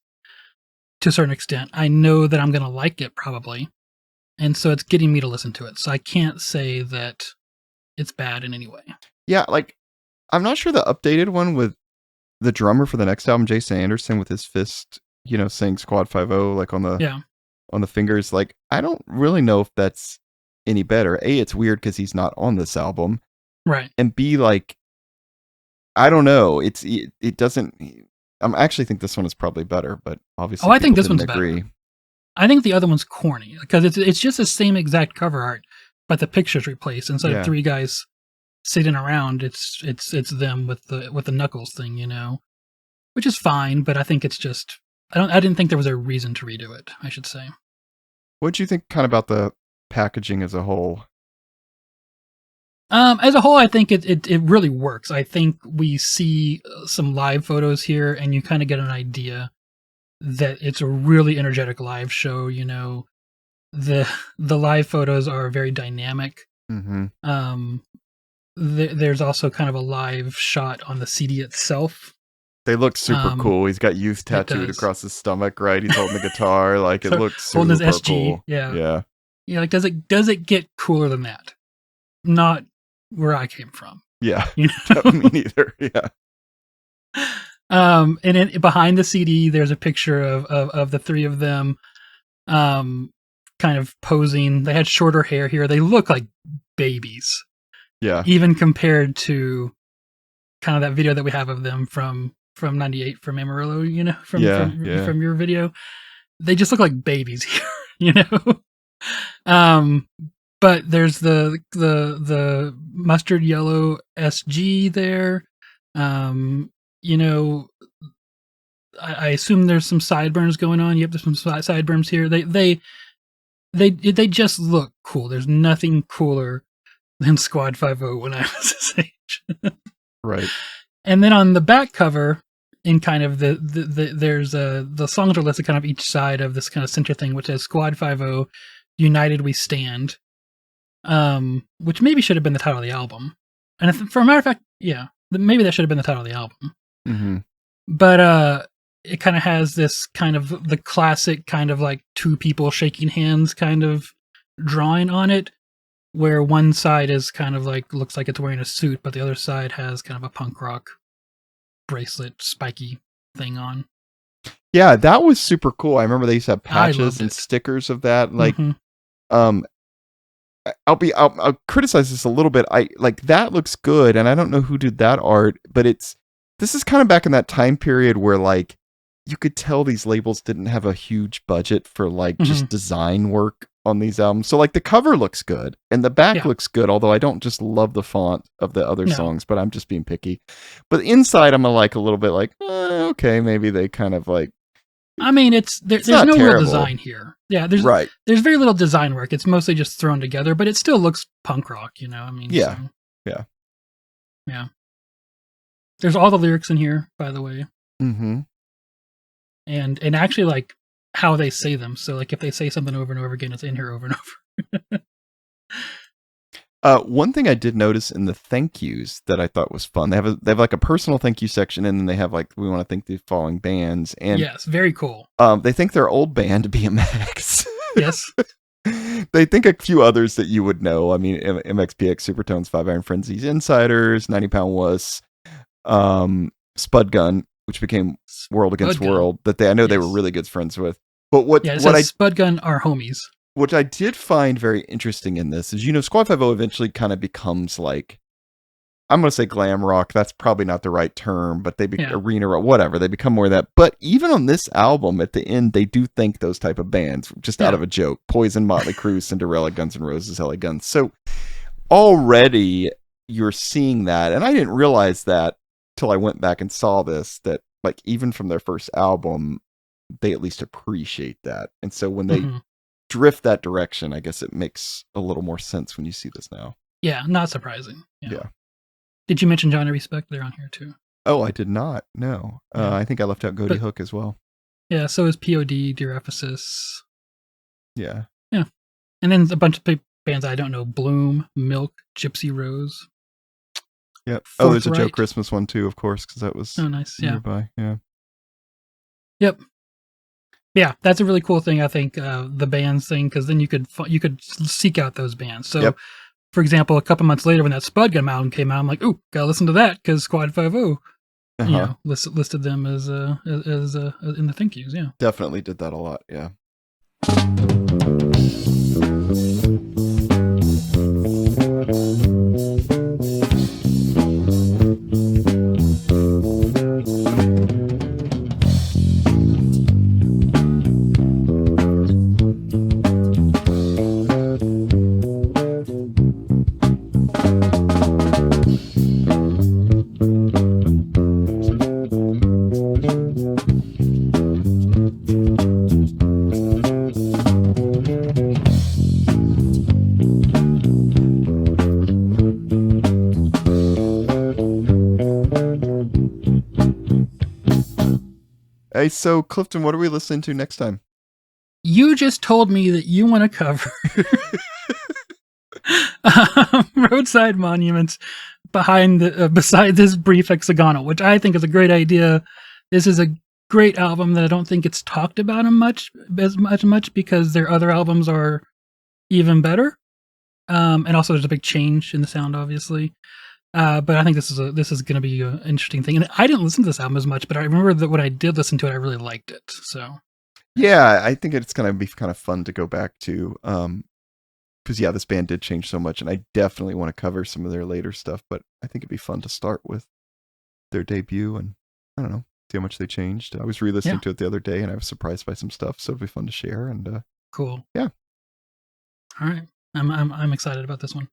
to a certain extent. I know that I'm going to like it probably. And so it's getting me to listen to it. So I can't say that it's bad in any way. Yeah, like, I'm not sure the updated one with the drummer for the next album, Jason Anderson, with his fist, saying Squad 5 like on the fingers. Like, I don't really know if that's any better. A, it's weird because he's not on this album. Right. And B, like, I don't know. It doesn't. I actually think this one is probably better, but obviously, I think this didn't one's agree. better. I think the other one's corny because it's just the same exact cover art, but the picture's replaced. Instead of three guys sitting around, it's them with the knuckles thing, which is fine. But I think it's just I didn't think there was a reason to redo it, I should say. What do you think kind of about the packaging as a whole? As a whole, I think it really works. I think we see some live photos here, and you kind of get an idea that it's a really energetic live show. The live photos are very dynamic. Mm-hmm. There's also kind of a live shot on the CD itself. They look super cool. He's got youth tattooed across his stomach, right? He's holding the guitar. Like, it looks super holding his SG. cool. Yeah. Like, does it get cooler than that? Not where I came from. Yeah. Me neither. Yeah. And behind the CD, there's a picture of the three of them, kind of posing. They had shorter hair here. They look like babies. Yeah. Even compared to kind of that video that we have of them from 98 from Amarillo, from your video. They just look like babies here, But there's the mustard yellow SG there. You know, I assume there's some sideburns going on. Yep, there's some sideburns here. They just look cool. There's nothing cooler than Squad 5 when I was his age. Right. And then on the back cover, in kind of there's the songs are listed kind of each side of this kind of center thing, which says Squad 5 United We Stand, which maybe should have been the title of the album. And for a matter of fact, yeah, maybe that should have been the title of the album. Mm-hmm. But it kind of has this kind of the classic kind of like two people shaking hands kind of drawing on it, where one side is kind of like looks like it's wearing a suit, but the other side has kind of a punk rock bracelet, spiky thing on. Yeah, that was super cool. I remember they used to have patches and stickers of that. Like, I'll criticize this a little bit. I like that looks good, and I don't know who did that art, but this is kind of back in that time period where like you could tell these labels didn't have a huge budget for like just design work on these albums. So like the cover looks good and the back looks good, although I don't just love the font of the other songs, but I'm just being picky. But inside I'm like a little bit like, okay, maybe they kind of like, I mean, there's no terrible. real design here. Yeah, there's very little design work. It's mostly just thrown together, but it still looks punk rock, you know? I mean, yeah. There's all the lyrics in here, by the way. Mm-hmm. And actually like how they say them. So like if they say something over and over again, it's in here over and over. One thing I did notice in the thank yous that I thought was fun, they have like a personal thank you section, and then they have like, we want to thank the following bands, and yes, very cool. They thank their old band BMX. Yes. They think a few others that you would know. I mean, MXPX, Supertones, Five Iron Frenzies, Insiders, 90 Pound Wuss, Spud Gun, which became World Against World, that I know they were really good friends with. But Spud Gun are homies. What I did find very interesting in this is, you know, Squad 5 eventually kind of becomes like, I'm going to say glam rock. That's probably not the right term, but they arena rock, whatever. They become more of that. But even on this album, at the end, they do thank those type of bands just out of a joke. Poison, Motley Crue, Cinderella, Guns N' Roses, LA Guns. So already you're seeing that. And I didn't realize that till I went back and saw this, that like even from their first album, they at least appreciate that. And so when they drift that direction, I guess it makes a little more sense when you see this now. Yeah, not surprising. Yeah. Did you mention John Respect? They're on here too. Oh, I did not. No. I think I left out Goaty Hook as well. Yeah, so is POD, Dear Ephesus. Yeah. Yeah. And then a bunch of bands I don't know. Bloom, Milk, Gypsy Rose. Yep. Oh, there's a Joe Christmas one too, of course, because that was nice. nearby. Yeah. Yep. Yeah, that's a really cool thing, I think, the bands thing, because then you could seek out those bands. So, for example, a couple months later when that Spud Gun album came out, I'm like, ooh, gotta listen to that, because Squad 5 you know, listed them as in the thank yous, yeah. Definitely did that a lot, yeah. Hey, so Clifton, what are we listening to next time? You just told me that you want to cover Roadside Monuments beside this brief hexagonal, which I think is a great idea. This is a great album that I don't think it's talked about as much because their other albums are even better. And also there's a big change in the sound, obviously. But I think this is going to be an interesting thing. And I didn't listen to this album as much, but I remember that when I did listen to it, I really liked it. So, yeah, I think it's going to be kind of fun to go back to. Because this band did change so much, and I definitely want to cover some of their later stuff. But I think it'd be fun to start with their debut, and I don't know, see how much they changed. I was re-listening to it the other day, and I was surprised by some stuff, so it'd be fun to share. And cool, yeah. All right. I'm excited about this one.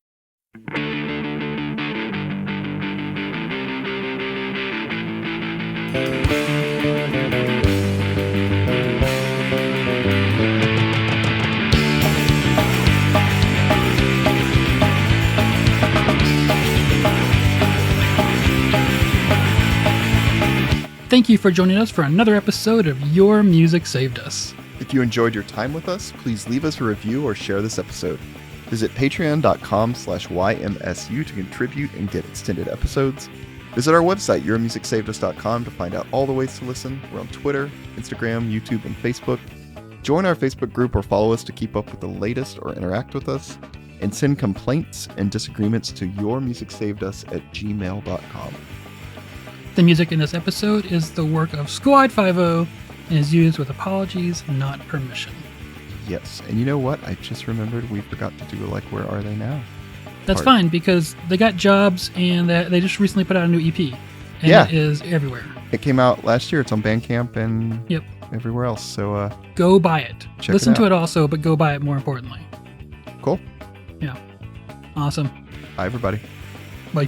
Thank you for joining us for another episode of Your Music Saved Us. If you enjoyed your time with us, please leave us a review or share this episode. Visit patreon.com/YMSU to contribute and get extended episodes. Visit our website, yourmusicsavedus.com, to find out all the ways to listen. We're on Twitter, Instagram, YouTube, and Facebook. Join our Facebook group or follow us to keep up with the latest or interact with us. And send complaints and disagreements to yourmusicsavedus@gmail.com. The music in this episode is the work of Schoolwide 5-0 and is used with apologies, not permission. Yes, and you know what? I just remembered we forgot to do like Where Are They Now? That's fine because they got jobs and they just recently put out a new EP. And Yeah. it is everywhere. It came out last year. It's on Bandcamp and Yep. everywhere else. So, Go buy it. Check Listen it to out. it also, but go buy it more importantly. cool. Yeah. Awesome. Bye, everybody. Bye.